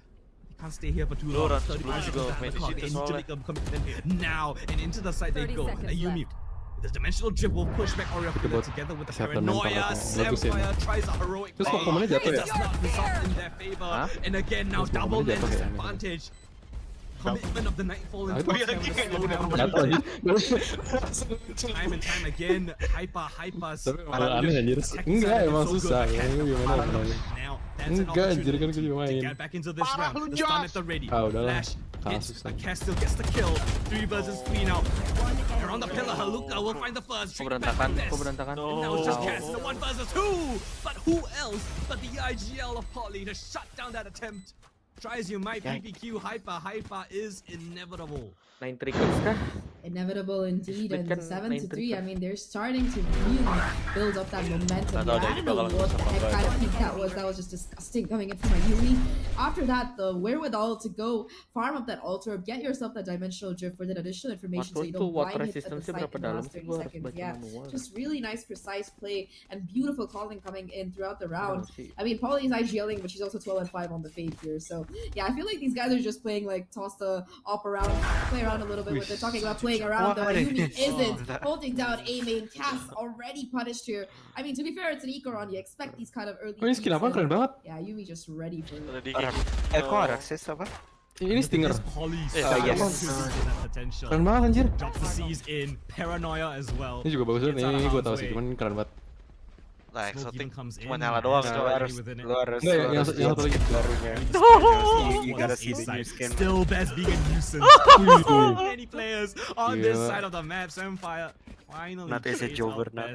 can't stay here for too long. 35 seconds on the clock. They need to make a commitment now. And into the side they go. Ayumi, the dimensional drip will push back Oriaphilia together with the paranoia. Sapphire tries a heroic play. It does not result in their favor. And again, now double lens advantage. Commitment of the Nightfall and slow down. Time and time again, Hyper. Enggak, emang susah. Gimana? Enggak, anjir kan gue juga main. Get back into this round. The stun at the ready. Udahlah. Flash hits, but Cass still gets the kill. 3 versus 3 now. They're on the pillar. Haluka will find the first. Berantakan. Now it's just Cass. The 1 versus 2. But who else but the IGL of Poly to shut down that attempt? Try as you might, PPQ Hyper is inevitable. 9 triggers kah? Inevitable indeed, and 7-3. I mean, they're starting to really build up that momentum. I don't know what the heck kind of peak that was. That was just disgusting coming in from Ayumi. After that, the wherewithal to go farm up that altar, get yourself that dimensional drift for that additional information so you don't blind hit at the site in the last 30 seconds. Yeah, just really nice, precise play and beautiful calling coming in throughout the round. I mean, Polly's IGLing, but she's also 12-5 on the fade here. So yeah, I feel like these guys are just playing like toss the op around, play around a little bit with it, talking about playing around. Though Ayumi isn't holding down A main. Cass already punished here. I mean, to be fair, it's an Ikoron. You expect these kind of early. Ini skill apa keren banget. Yeah, Ayumi just ready for it. Kok ada akses apa? Ini Stinger. Yes. Keren banget anjir. Drops the C's in, paranoia as well. Ini juga bagus banget nih, gue tau sih, cuman keren banget. Nah, exotic cuma nyala doang coba. Lu harus yang satu lagi barunya. You gotta see the new skin. Still best being a nuisance. Many players on this side of the map. Sapphire finally Not as a Jover now.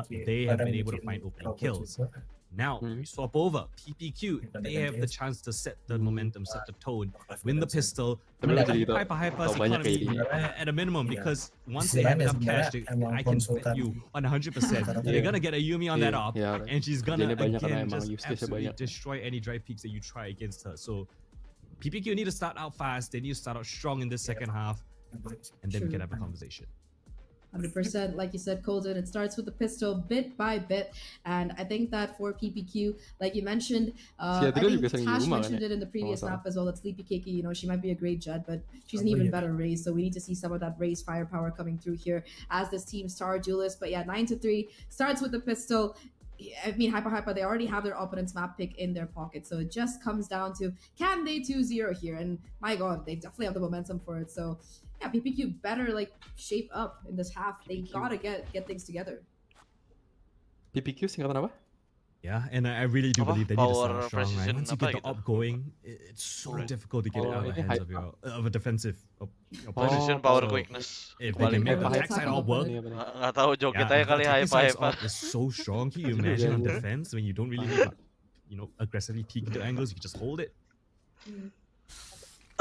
they have been able to find opening kills. Now, we swap over. PPQ, they have the chance to set the momentum, set the tone, win the pistol, Hyper's economy at a minimum, because once they have enough cash, I can bet you on 100%, they're gonna get a Yumi on that op, and she's gonna again just absolutely destroy any drive peaks that you try against her. So PPQ need to start out fast, they need to start out strong in this second half, and then we can have a conversation. 100%, like you said, Colton, it starts with the pistol bit by bit, and I think that for PPQ, like you mentioned, I think Tash mentioned it in the previous map as well, that Sleepy Cakey, you know, she might be a great Jett, but she's an even better Raze, so we need to see some of that Raze firepower coming through here as this team star duelist. But yeah, 9-3, starts with the pistol. I mean, Hyper, they already have their opponent's map pick in their pocket, so it just comes down to, can they 2-0 here? And my god, they definitely have the momentum for it, so yeah, PPQ better like shape up in this half. They gotta get things together. PPQ singkatan apa? Yeah, and I really do believe they need to start strong, right? Once you get the op going, it's so difficult to get it out of the hands of a defensive opponent. Position, power, quickness. If they can make the backside all work, nggak tahu joget aja kali hyper. It's so strong. Can you imagine on defense when you don't really need to, you know, aggressively peek into angles, you can just hold it.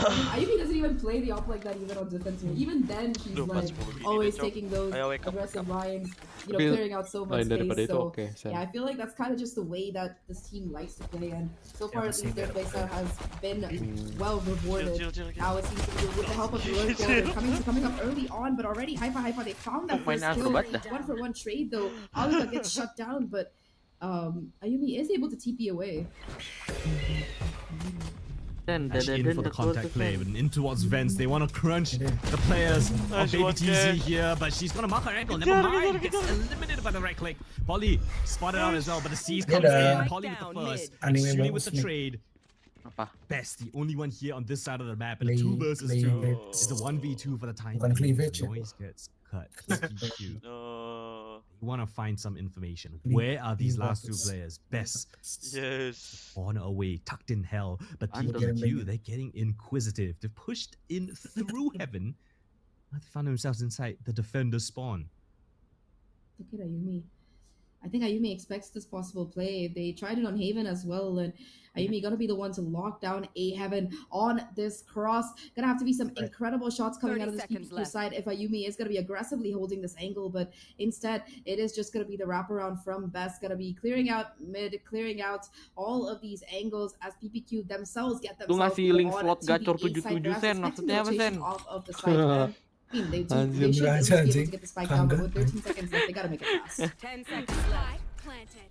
Ayumi doesn't even play the op like that even on defense. Even then, she's like always taking those aggressive lines, you know, clearing out so much space. So yeah, I feel like that's kind of just the way that this team likes to play, and so far at least their playstyle has been well rewarded. Now it seems to be with the help of the coming up early on, but already Hyper, they found that first kill. 1-for-1 trade though. Alika gets shut down, but Ayumi is able to TP away. Actually in for the contact play, but in towards Vents. They want to crunch the players of Baby TZ here, but she's gonna mark her ankle. Never mind, gets eliminated by the right click. Polly spotted out as well, but the C's comes in. Polly with the first, Extreme with the trade. Best, the only one here on this side of the map, and the 2 versus 2 is the 1v2 for the time. Noise gets cut. You want to find some information. Where are these last 2 players? Best. Yes. Corner away, tucked in hell. But PPQ, they're getting inquisitive. They've pushed in through heaven. They found themselves inside the defender spawn. Look at Ayumi. I think Ayumi expects this possible play. They tried it on Haven as well, and Ayumi gonna be the one to lock down A Heaven on this cross. Gonna have to be some incredible shots coming out of this PPQ side if Ayumi is gonna be aggressively holding this angle, but instead it is just gonna be the wraparound from Best, gonna be clearing out mid, clearing out all of these angles as PPQ themselves get themselves ngasih link on slot to gacor the A side. 77 sen, maksudnya apa sen? Off of the side. They should be able to get the spike down, but with 13 seconds left, they gotta make it fast. 10 seconds left. Planted.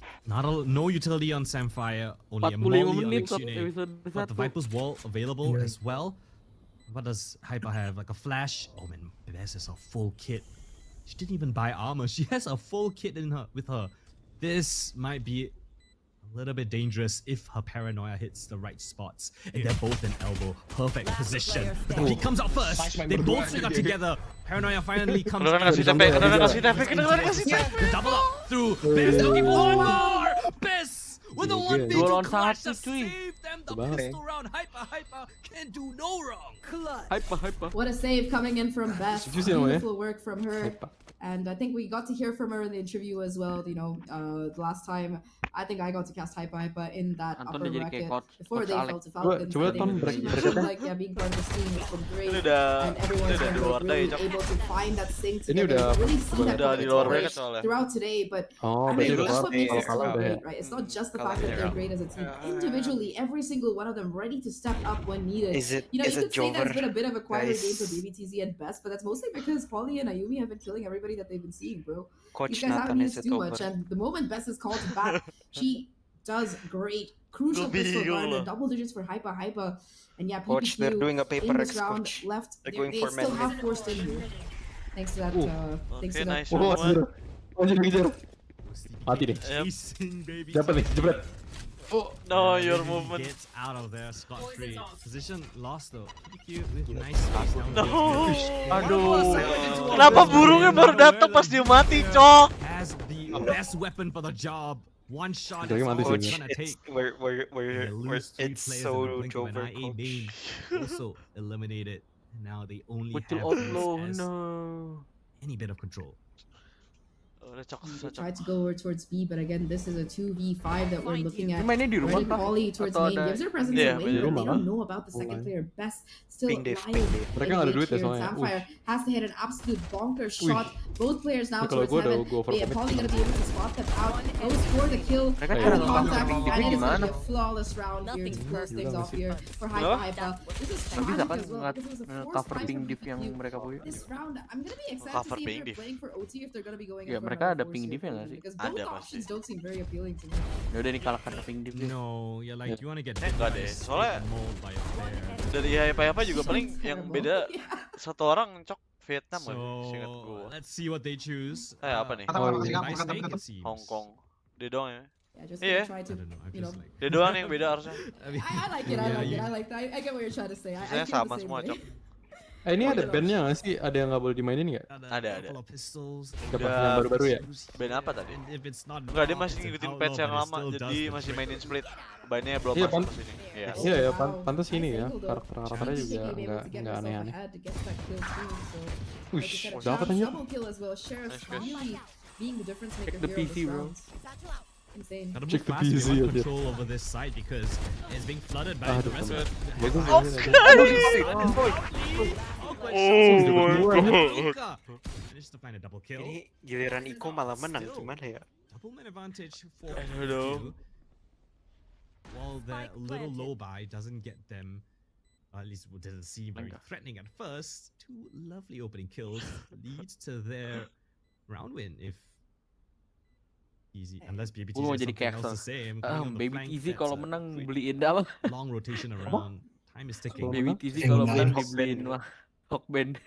No utility on Samfire, only a molly on Ixune, but the Viper's wall available as well. What does Hyper have? Like a flash? Oh man, Bess has a full kit. She didn't even buy armor. She has a full kit in her with her. This might be a little bit dangerous if her paranoia hits the right spots. And they're both in elbow. Perfect position. But the peak comes out first. They both got together. Paranoia finally comes out. The double up through. Bess looking for one more. Bess with a 1v2 clutch to save them. The pistol round. Hyper can do no wrong. Hyper. What a save coming in from Bess. Beautiful work from her. And I think we got to hear from her in the interview as well. You know, the last time I think I got to cast Hyper in that upper bracket before they fell to Falcons. Like being part of this team has been great, and everyone's been really able to find that sync together. Really see that throughout today. But I mean, that's what makes us so great, right? It's not just the fact that they're great as a team. Individually, every single one of them ready to step up when needed. You know, you could say there's been a bit of a quieter game for BBTZ and Best, but that's mostly because Polly and Ayumi have been killing everybody that they've been seeing, bro. These guys haven't needed to do much, and the moment Bess is called back, she does great. Crucial pistol run and double digits for Hyper. And yeah, PPQ they're doing a paper in this round left. They still have forced in here. Thanks to that. Thanks to that. Mati deh. Siapa nih? Jebret. Oh no, your movement gets out of there scot-free. Position lost though. PPQ with nice space down. No. Aduh. Kenapa burungnya baru datang pas dia mati, cok? Has the best weapon for the job. One shot is all it's gonna take. It's so Jover. Also eliminated. Now they only have any bit of control. They tried to go towards B, but again, this is a 2v5 that we're looking at. Mainnya di rumah kah? Polly towards Atau main ada- gives her presence Iya, away, main di but rumah they don't kan? know about the second player. Best still Ping Dave, lying ping Dave. Mereka nggak ada duit ya here. soalnya. Sapphire has to hit an absolute bonker shot. Both players now Kalau towards gua udah heaven. go for commit. Polly gonna be able to spot them out. Goes for the kill. Mereka Iya. cara Contact, nge-cover and ping it is gimana? gonna be a flawless round here to close things off here for Hyper. This is Nggak bisa tragic kan as well because it was a forced cover fight ping from div yang PPQ. mereka punya? This round, I'm gonna be excited Cover to see ping if div. they're playing for OT, if they're gonna be going Ya, in for mereka another ada ping force div ya here, nggak sih? because Ada both pasti. options don't seem very appealing to me. Ya udah dikalahkan ping div ya. No, you're like, you want to get Enggak deh, device, soalnya- get mauled by a player. Dari apa juga paling yang Terrible. beda Yeah. satu orang cok Vietnam kan, seingat So gua. let's see what they choose. Apa nih? Kata orang Singapura, Nice kata thing, kata. it seems. Hong Kong. Dia doang ya. Yeah, just Iya. gonna try I to, don't know. I'm you know. just like. Dia doang yang beda harusnya. I mean, I like it. I yeah, like it. you- I like that. I get what you're trying to say. I Saya feel sama the same semua way. cok. Ini ada bandnya nggak sih? Ada yang nggak boleh dimainin nggak? Ada. couple of pistols. Dapat Udah. yang baru-baru ya? Band apa tadi? And if it's not Enggak, dia blocked, masih it's an ngikutin outlaw, patch yang but it lama, still does jadi the masih trick. mainin split. Bannya belum Iya, masuk Pan. ke sini. Iya. Iya ya, Wow. pantas ini Nice ya. angle, though. Karakter-karakternya She juga may be able to get nggak herself aneh-aneh. ahead to get that kill too, so, like Wih, you said, a dapat chance aja. double kill as well. Sheriff Nice, guys. really being the difference maker Check the here on PC, this bro. round. Insane. Gotta Check move the fast, we PC, want yeah. control over this side because it's being flooded by the Aduh, rest of bagus the ya, Oh my god. Managed to find a double kill. Ini giliran Iko malah menang, gimana ya? Double man advantage for Aduh. PPQ. While their little low buy doesn't get them, at least it doesn't seem very threatening at first. Two lovely opening kills leads to their round win if easy, unless BBTZ Gua mau has jadi something else kayak to say. I'm Ah, coming on the Baby flank, TZ that's kalau a menang quick beliin apa? long rotation around. Time is ticking. Baby TZ Yang kalau main menang Hawk dibeliin Band. mah Hawk Band.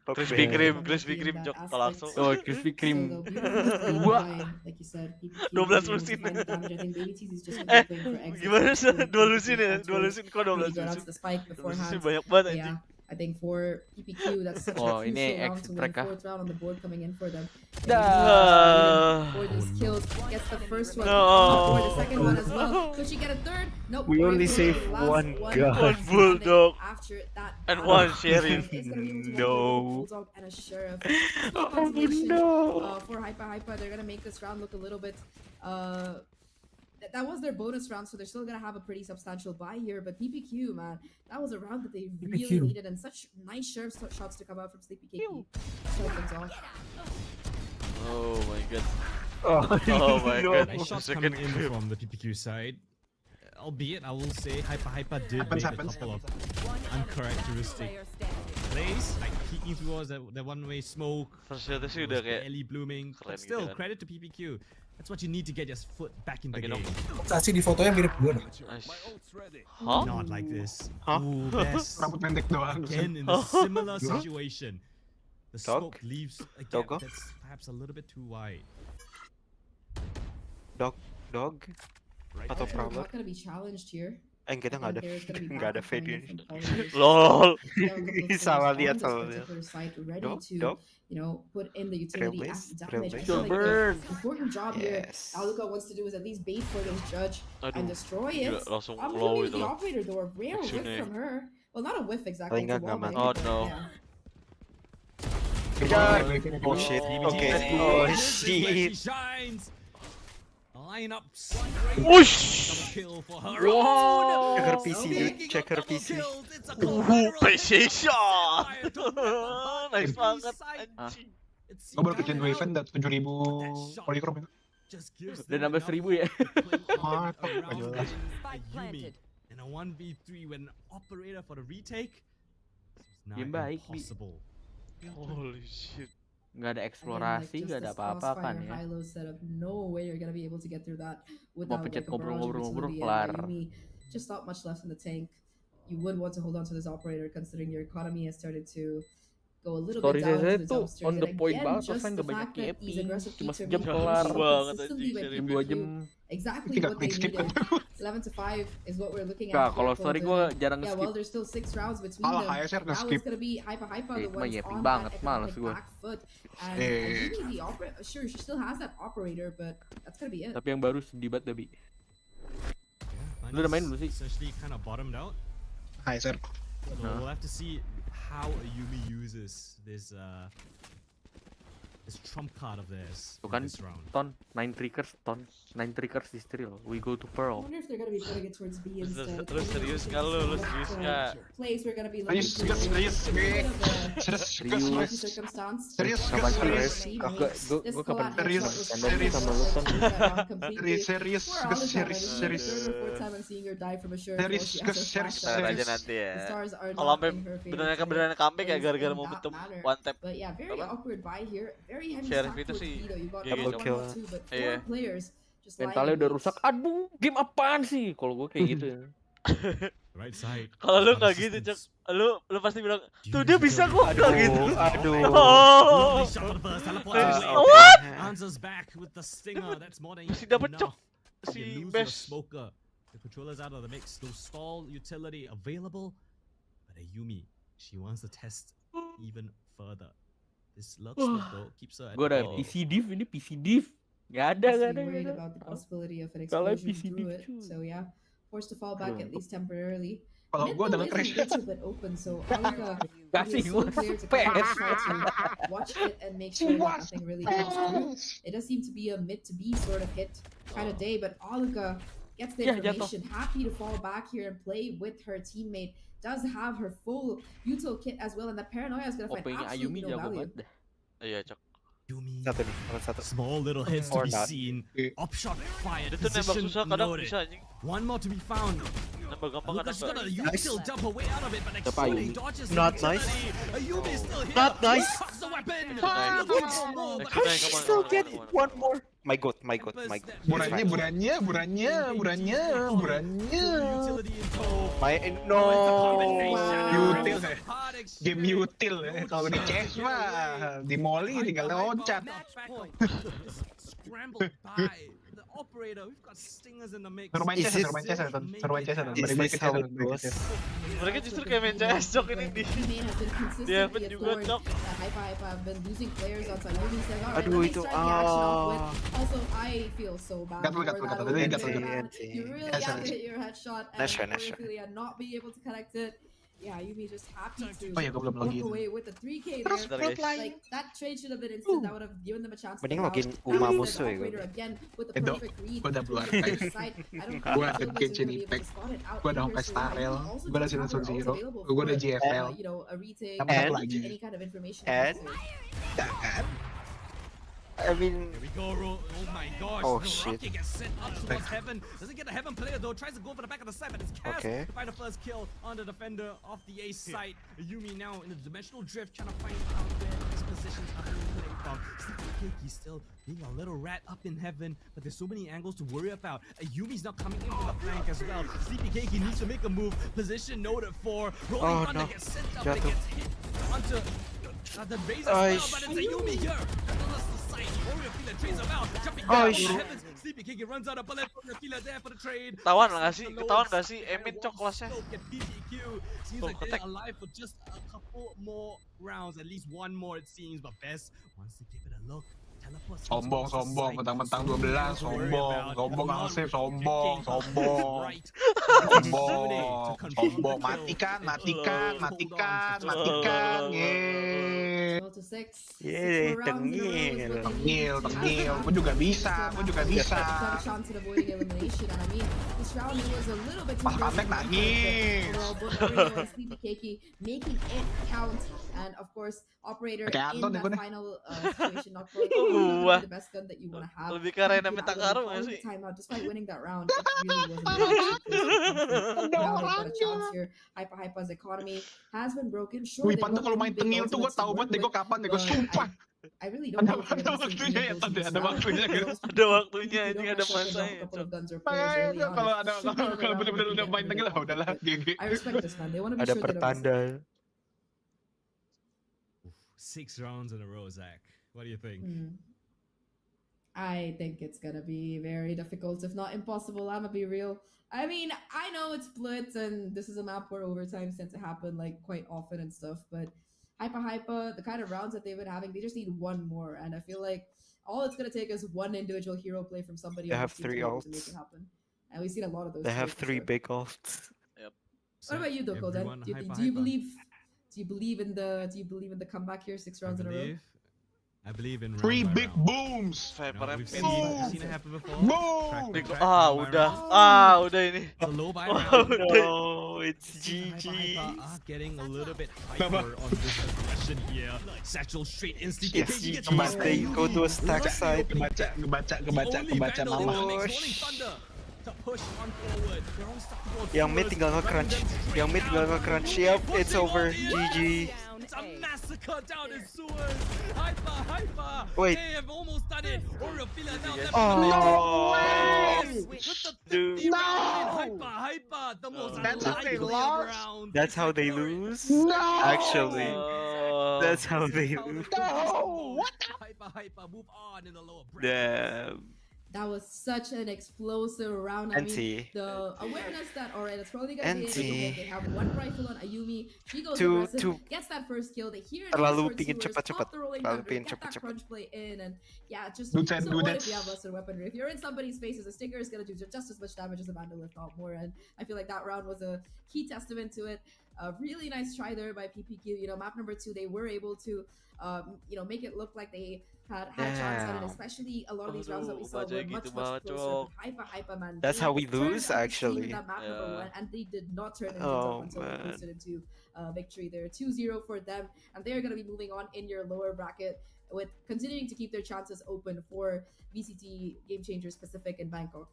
Crispy Kreme In cok that kalau langsung. aspect. Oh, Krispy So Kreme. they'll be able to stay Dua. behind, like you said, PPQ 12 being able to lusin. find the damage. I think Baby T's is just gonna be playing for exit. Gimana sih? With Dua PPQ lusin ya? control. Dua lusin kok 12 Really got out lusin? to the spike Dua lusin beforehand. banyak banget But anjing. yeah, I think for PPQ, that's such a Oh, crucial ini round exit to win. mereka. Fourth round on the board coming in for them. Dah. For these kills, gets the first one, No. for the second one as well. Could she get a third? Nope. We only Wait for the save last one gun. One bulldog. After that, And battle, one sheriff. it's gonna be able to No. walk with a bulldog and a sheriff. Oh Continuation, no. for Hyper, they're gonna make this round look a little bit. That was their bonus round, so they're still gonna have a pretty substantial buy here. But PPQ, man, that was a round that they really PPQ. needed, and such nice sheriff shots to come out from Sleepy KP. Start things off. Oh my god. Oh, my no. god. Nice shots Second coming in clip. from the PPQ side. Albeit, I will say Hyper did make a couple of uncharacteristic plays, like peeking towards the one-way smoke. Ternyata sih It udah was kayak barely blooming, keren but still, gitu kan. credit to PPQ. That's what you need to get your foot back in the Lagi dong. game. Saksi di fotonya mirip gue dong. Nice. Hah? Not like this. Huh? Ooh, best. Rambut pendek doang. Again, in a similar situation. The Dog? smoke leaves a gap Doggo? that's perhaps a little bit too wide. Dog. Right Atau there. Prowler. Not gonna be challenged here. Kita nggak ada Nggak ada fade ini. Lol. Salah lihat sama dia. Dog, Dog. you know, put in the utility Trailblaze, as damage. I Trailblaze. feel like Burn. the important job here Yes. Aluka wants to do is at least bait for this judge and Aduh. destroy Gila, it. langsung I'm low looking at itu the loh. operator door. Rare whiff Actionnya. from her. Well, not a whiff exactly. Paling it's a nggak wall mati. Oh, bang. no. Yeah. Kejar. Oh Oh shit. BBTZ Oke. let's go. Oh This is where she shit. shines. Lineups. Wush. Double kill for her. Wow. Check her PC, Speaking dude. of Check her double PC. kills, it's a Precision. Fire to wrap up Nice the banget side. anjing. It's Gue baru kerjain Dominatus Waven dat 7.000 polychrome itu. just gives Dan them nambah enough 1000 ya. around nggak jelas. a Yumi in a 1v3 when operator for the retake. It's Game not baik, Bi. impossible. Holy shit. Nggak ada Again, eksplorasi, like, nggak just ada this apa-apa kan crossfire ya. high-low setup. No way you're gonna be able to get through that Mau without like pencet a barrage of ngobrol-ngobrol utility. kelar. And Yumi, just not much left in the tank. You would want to hold on to this operator considering your economy has started to go a little Story bit down saya to the tuh dumpsters. on the And point again, banget, just kan the nggak banyak fact that these capping, aggressive cuma peaks are sejam being kelar. pushed Banget consistently by anjing, 2 jam. exactly Tinggal what they quick skip needed. kan. 11 to 5 is what we're looking Nah, at. kalau here, story Colton. gue jarang Yeah, nge-skip. well, there's still 6 rounds between Malah them. HSR Now nge-skip. it's gonna be Hyper the Mah ones yapping on banget, that males economic gua. back foot. And Eh. ideally the operator, sure, she still has that operator, but that's gonna be it. Tapi yang baru sedih banget Dabi. Yeah, Lu udah main belum sih? essentially kind of bottomed out. Hai sir. So we'll have to see how Yumi uses this this trump card of theirs Tuh in kan, this round. Ton, 9 triggers is drill. We go to I Pearl. wonder if they're gonna be putting it towards B instead. Lu serius nggak lu? Lu serius nggak? Plays we're gonna be Serius, looking serius, serious circumstance. Serius, Kapan serius. Gue kapan Serius, serius sama lu Ton. serius, serius. Serius. Ntar aja nanti ya. Kalau sampai beneran comeback ya gara-gara momentum one tap. But yeah, very Apa? awkward buy here. Very heavy Sheriff stack itu towards sih B though. You got double one kill. or two, but Iya. 4 players just Mentalnya udah lying. rusak. Aduh, game apaan sih? Kalau gue kayak gitu. Right side. Kalau lu Lot of nggak gitu, Cok. assistance. Lu pasti bilang, tuh dia bisa kok nggak gitu. Aduh. Oh. Lovely shot for the first, teleport What? away. Answers back with the stinger. That's more than Masih dapat, Cok. enough. Si You lose your Best. smoker. The controller's out of the mix. No stall utility available. But Ayumi, she wants to test even further. This lurk smoke though keeps her at Gue ada bay. PC div, ini PC div. Gak ada, gak ada. Honestly worried Gak about the ada. possibility of an Kalau explosion PC through div, it. cuy. So yeah, forced to fall back at least temporarily. Kalau Mid gue though udah is a nge-crash. little bit open, so Alika Kasih is gue so clear to PS. kind of try to watch it and make sure that nothing really comes through. It does seem to be a mid to B sort of hit kind of day, but Alika gets the Yeah, jatuh. information, happy to fall back here and play with her teammate. Does have her full util kit as well, and that paranoia is gonna find OP-nya absolutely Ayumi no jago value. banget dah. Iya, Cok. Yumi. Satu nih, nomor satu. Small little hits to Or be not. seen. Upshot fired. Itu nembak Position susah kadang noted. bisa anjing. One more to be found. Nembak gampang kadang Lucas got a enggak. util dump her way out of it, but Siapa Exploding Ayumi? dodges Not the nice. utility. Ayumi is still here. Not nice. Cocks the weapon. Nice. Looking for more, but Next time, come on, Still come on, get come on, one come on. more. My god, my god, my god. Burannya. Utility in tow. My Oh, it's a combination. Util It's a ya. hard Game util ya. Kalau di CS mah di molly tinggal loncat. Match point is scrambled by the operator. We've got stingers in the mix. Suruh main CS, suruh main CS, Ton. Suruh main CS, Ton. Is Balik-balik this ke how CS, it balik ke goes? CS. Mereka justru kayak main CS, Cok, ini di. Main has been Dia consistently pun a juga, thorn. Cok. Hypa have been losing players on side. Yumi's like, alright, Aduh, let me itu, start the action off with. Also, I feel so bad Gatel, for gatel, that gatel. open Gatel, play, gatel. man. You really Yes, have to yes. hit your headshot and Nice shot, nice shot. Porphyria not be able to connect it. Yeah, Yumi just happy to Oh ya, gue belum walk login. away with the 3K Bentar, there. guys. Like, that trade should have been instant. That would have given them a chance to Mending come login out. Uma Now musuh ya, operator gue. again with the Edo, perfect read. gue udah keluar, Yumi guys. on the side. I don't Gue think ada Silva's Genshin gonna be able to Impact. spot it out Gue ada either, Honkai so Star Yumi Rail. also Gue ada doesn't have Season her ult Zero. available Gue ada for, GFL. you know, a retake, Sama satu or lagi. any kind of information And- necessary. I mean, Here we go, oh my gosh. Oh, the shit. rocket gets sent up towards heaven. Doesn't get a heaven player though. Tries to go for the back of the side, but it's Cass Okay. to find the first kill on the defender of the ace site. Yumi now in the dimensional drift, trying to find out where these positions are being played from. Sleepy still being a little rat up in heaven, but there's so many angles to worry about. Yumi's not coming in from the flank as well. Sleepy Cakey needs to make a move. Position noted for. Rolling Oh, thunder no. gets sent up, but it Jatuh. gets hit onto the base as Oh, well, but it's a Yumi here. That's the site. Warrior Fila trades him out. Jumping Oh, down shit. from heavens. Sleepy Cakey runs out of bullet. Warrior Fila there for the trade. Ketahuan nggak sih? Ketahuan nggak sih? Emin, Cok, kelasnya. Get PPQ. Seems Tuh, like they're ketek. alive for just a couple more rounds. At least one more it seems. But Best wants to give it a look. Teleports Sombong, towards the sombong, site. mentang-mentang So 12, little to worry sombong, about. sombong, Come on, Alsip, PPQ sombong, King. sombong. Right. Sombong, sombong, matikan, matikan, matikan, matikan, yeay. 12-6. Yeay, 6 more rounds in a row is tengil. what they Tengil, need to tengil, have gue juga bisa, to gue juga have bisa. a chance at avoiding elimination. And I mean, this round it was a little bit too Pas close comeback for Mike, nangis. but overall, both Oreo and Sleepy Cakey making it count. And of course, Operator Kayak in Anton nih that gue nih. final situation, not for Gua. the best gun that you want to have. Lebih ke arena Keep it out Metakaru of nggak the sih? timeout, despite winning that round, it really wasn't actually close to come through. Now they've got a chance here. Hypa's economy has been broken. Sure, Wih, they've Pan tuh got kalau three main big tengil tuh gue ultimates to tau work banget deh gue with, kapan deh, gue but sumpah. I really don't know if they're Ada gonna see waktunya any ya, of those Tante, in this ada round. waktunya. For those Ada people waktunya, who anjing, don't ada have shotguns, masanya, a couple of Cok. guns or players Makanya early tuh on, kalau it ada should be in a kalau round where they bener-bener can udah get main really tengil, involved udahlah, with. GG. I respect this, man. They want to be Ada sure that it was pertanda. 6 rounds in a row, Zach. What do you think? I think it's gonna be very difficult, if not impossible. I'm gonna be real. I mean, I know it's Blitz, and this is a map where overtimes tend to happen like quite often and stuff. But Hypa, the kind of rounds that they've been having, they just need one more. And I feel like all it's gonna take is one individual hero play from somebody They on have the team to 3 be able to make ults. it happen. And we've seen a lot of those. They today have for 3 sure. big ults. What about you, Doko? Then Everyone do you hyper. believe? Do you believe in the comeback here? 6 rounds in a row. believe. I believe in round Three by big round. booms. You know, we've Boom. seen it happen before. Boom. Track, Udah. round by round. Udah ini. So low by Oh, round. udah. No, it's Seems like GG. Hyper are getting a little bit hyper on this aggression here. Satchel straight instant. It's GG. They go to a stack side. Kebaca mama. Yang mid tinggal nge-crunch. Yep, it's over. GG. It's a massacre down in sewers. Hyper. Wait. They have almost done it. Orofila now left. Dude. Hyper. The most unlikely of rounds. That's how they lose? No. Actually. That's how they lose. No. What? Hyper. Move on in the lower bracket. Damn. That was such an explosive round. I mean, NT. the awareness that alright, it's probably gonna be NT. able. They have one rifle on Ayumi. She goes Two- aggressive, gets that first kill. They hear it. Terlalu towards pingin sewers, cepat-cepat. pop the rolling Terlalu thunder, pingin get that cepat-cepat. crunch play in, and yeah, just Do so that, do what that. if you have Western weaponry? If you're in somebody's faces, a stinger is gonna do just as much damage as a vandal, if not more. And I feel like that round was a key testament to it. A really nice try there by PPQ. You know, map number 2, they were able to, make it look like they had chance at it, Damn. especially a lot of these rounds that we saw Baca were gitu much banget, closer. Cok. But hyper man. That's they how we turned lose, up the steam in actually. that map number Yeah. 1, and they did not turn engines Oh, up until they man. boosted into victory there. 2-0 for them, and they're going to be moving on in your lower bracket with continuing to keep their chances open for VCT Game Changers Pacific in Bangkok.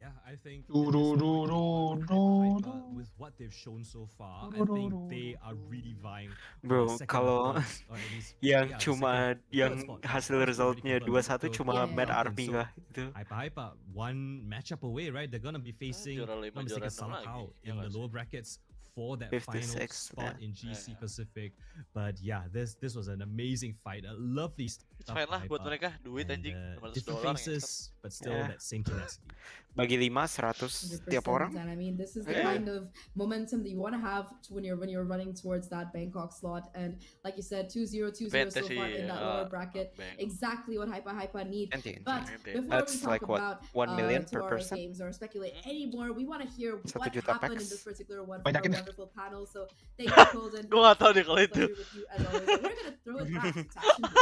Yeah, I think Do, in do, this do, tournament, do, Hyper, do. with what they've shown so far, Do, I do, think do, they are really vying for Bro, the second kalau or third, or at least, yang yeah, the cuma second, third yang spot. hasil Already resultnya confirmed. 2-1 So, cuma Yeah, Mad yeah. Army So, lah itu. Hyper, one matchup away, right? They're gonna be facing, Juara lima, not mistaken, juara enam lagi. somehow Ya in nggak the sih? lower brackets for that 56, final spot yeah. in GC Yeah. Pacific. But yeah, this was an amazing fight, a lovely It's stuff fine lah by buat Hyper. mereka, duit And, anjing, different $500 faces, but still Yeah. that same tenacity. Bagi 5, 100 tiap 100%, orang. and I mean, this is the Yeah. kind of momentum that you want to have when you're running towards that Bangkok slot. And like you said, 2-0 so Fantasy, far in that lower bracket. Bang. exactly what Hyper need. NT. But NT. before That's we talk like what, about 1 million per tomorrow's person? games or speculate anymore, we want to hear 1 what juta happened in packs. this particular one from our Banyakin. wonderful panel. So thank you, Colden. Gue gak tau deh kalau itu. Pleasure with you as always. And we're gonna throw it back to Tashin.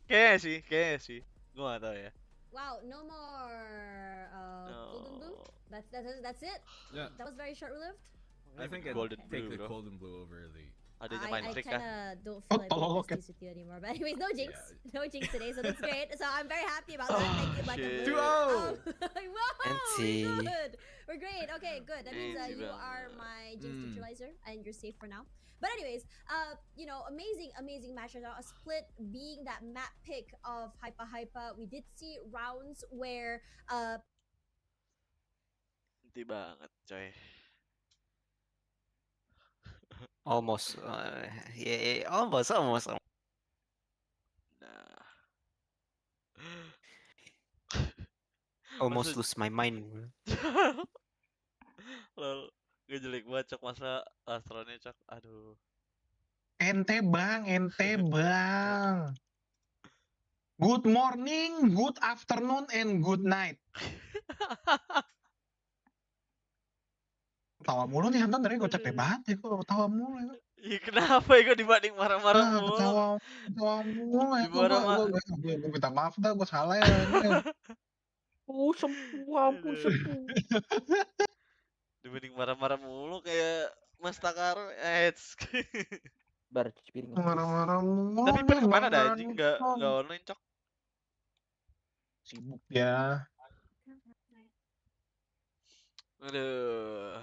Kayaknya sih. Gue gak tau ya. Wow, no more golden blue. No. That's it. Yeah, That was very short-lived. I think I'd Golden take blue, the bro. golden blue over the. Adanya I main trick kah? kind of don't feel like Oh, being okay. besties with you anymore. But anyways, no jinx, Yeah. no jinx today, so that's great. So I'm very happy about that. Thank you, Black and shit. Blue. 2-0. Whoa, NT. we're good. We're great. Okay, good. That means NT you banget. are my jinx neutralizer, and you're safe for now. But anyways, amazing matches. A split being that map pick of Hyper. We did see rounds where Inti banget coy. Almost. Yeah, almost. Nah. Almost Masa- lose my mind. Lol, gak jelek banget Cok, masa Astronnya Cok. Aduh. Ente bang. Good morning, good afternoon, and good night. Tawa mulu nih Hantan, dari gue capek banget ya kok tawa mulu ya. Iya kenapa ya kok dibanding marah-marah mulu? Tawa mulu ya. Dimarah-marah. Gue minta maaf dah, gue salah ya. Oh, ampun sepuh. Dibanding marah-marah mulu kayak Mas Takar. Bar cuci piring. Marah-marah mulu. Tapi pen kemana dah jangan. anjing? Gak online Cok. Sibuk ya. Aduh.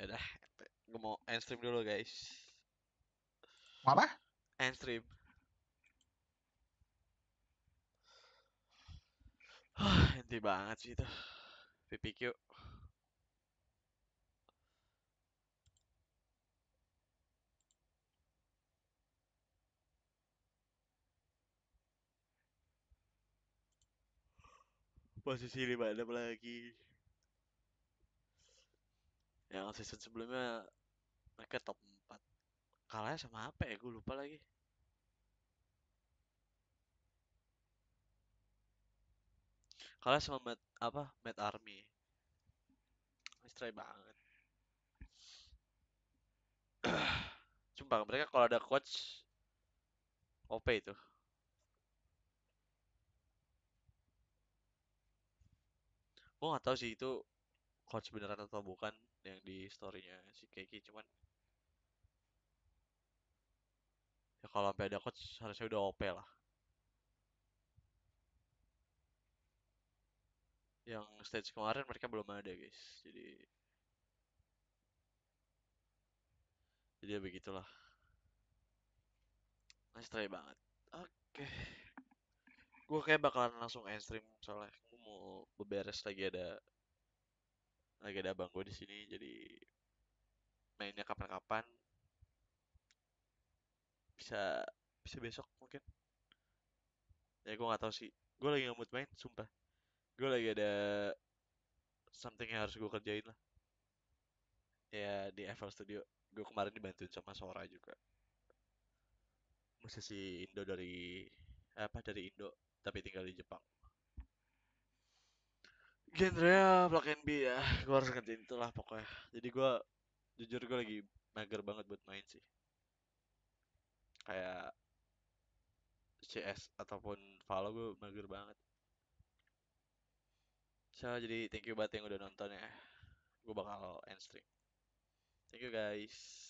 Ya udah. Gue mau end stream dulu guys. Apa? End stream. Inti banget sih itu. PPQ. Posisi 56 lagi. Yang season sebelumnya mereka top 4. Kalahnya sama apa ya? Gue lupa lagi. Kalah sama Mad Army. Nice try banget. Sumpah mereka kalau ada coach OP itu. Gue nggak tahu sih itu coach beneran atau bukan yang di storynya si Keki, cuman ya kalau sampai ada coach harusnya udah OP lah. Yang stage kemarin mereka belum ada guys, jadi ya begitulah. Nice try banget. Oke, gue kayak bakalan langsung end stream soalnya gue mau beberes, lagi ada abang gue di sini, jadi mainnya kapan-kapan, bisa bisa besok mungkin. Ya gue nggak tahu sih, gue lagi nggak mood main sumpah, gue lagi ada something yang harus gue kerjain lah ya di FL Studio. Gue kemarin dibantuin sama Sora juga, musisi Indo dari Indo tapi tinggal di Jepang. Genre Block NB ya, gue harus ngerjain itu lah pokoknya. Jadi gue jujur gue lagi mager banget buat main sih, kayak CS ataupun Valo gue mager banget. So jadi thank you banget yang udah nonton ya, gue bakal end stream. Thank you guys.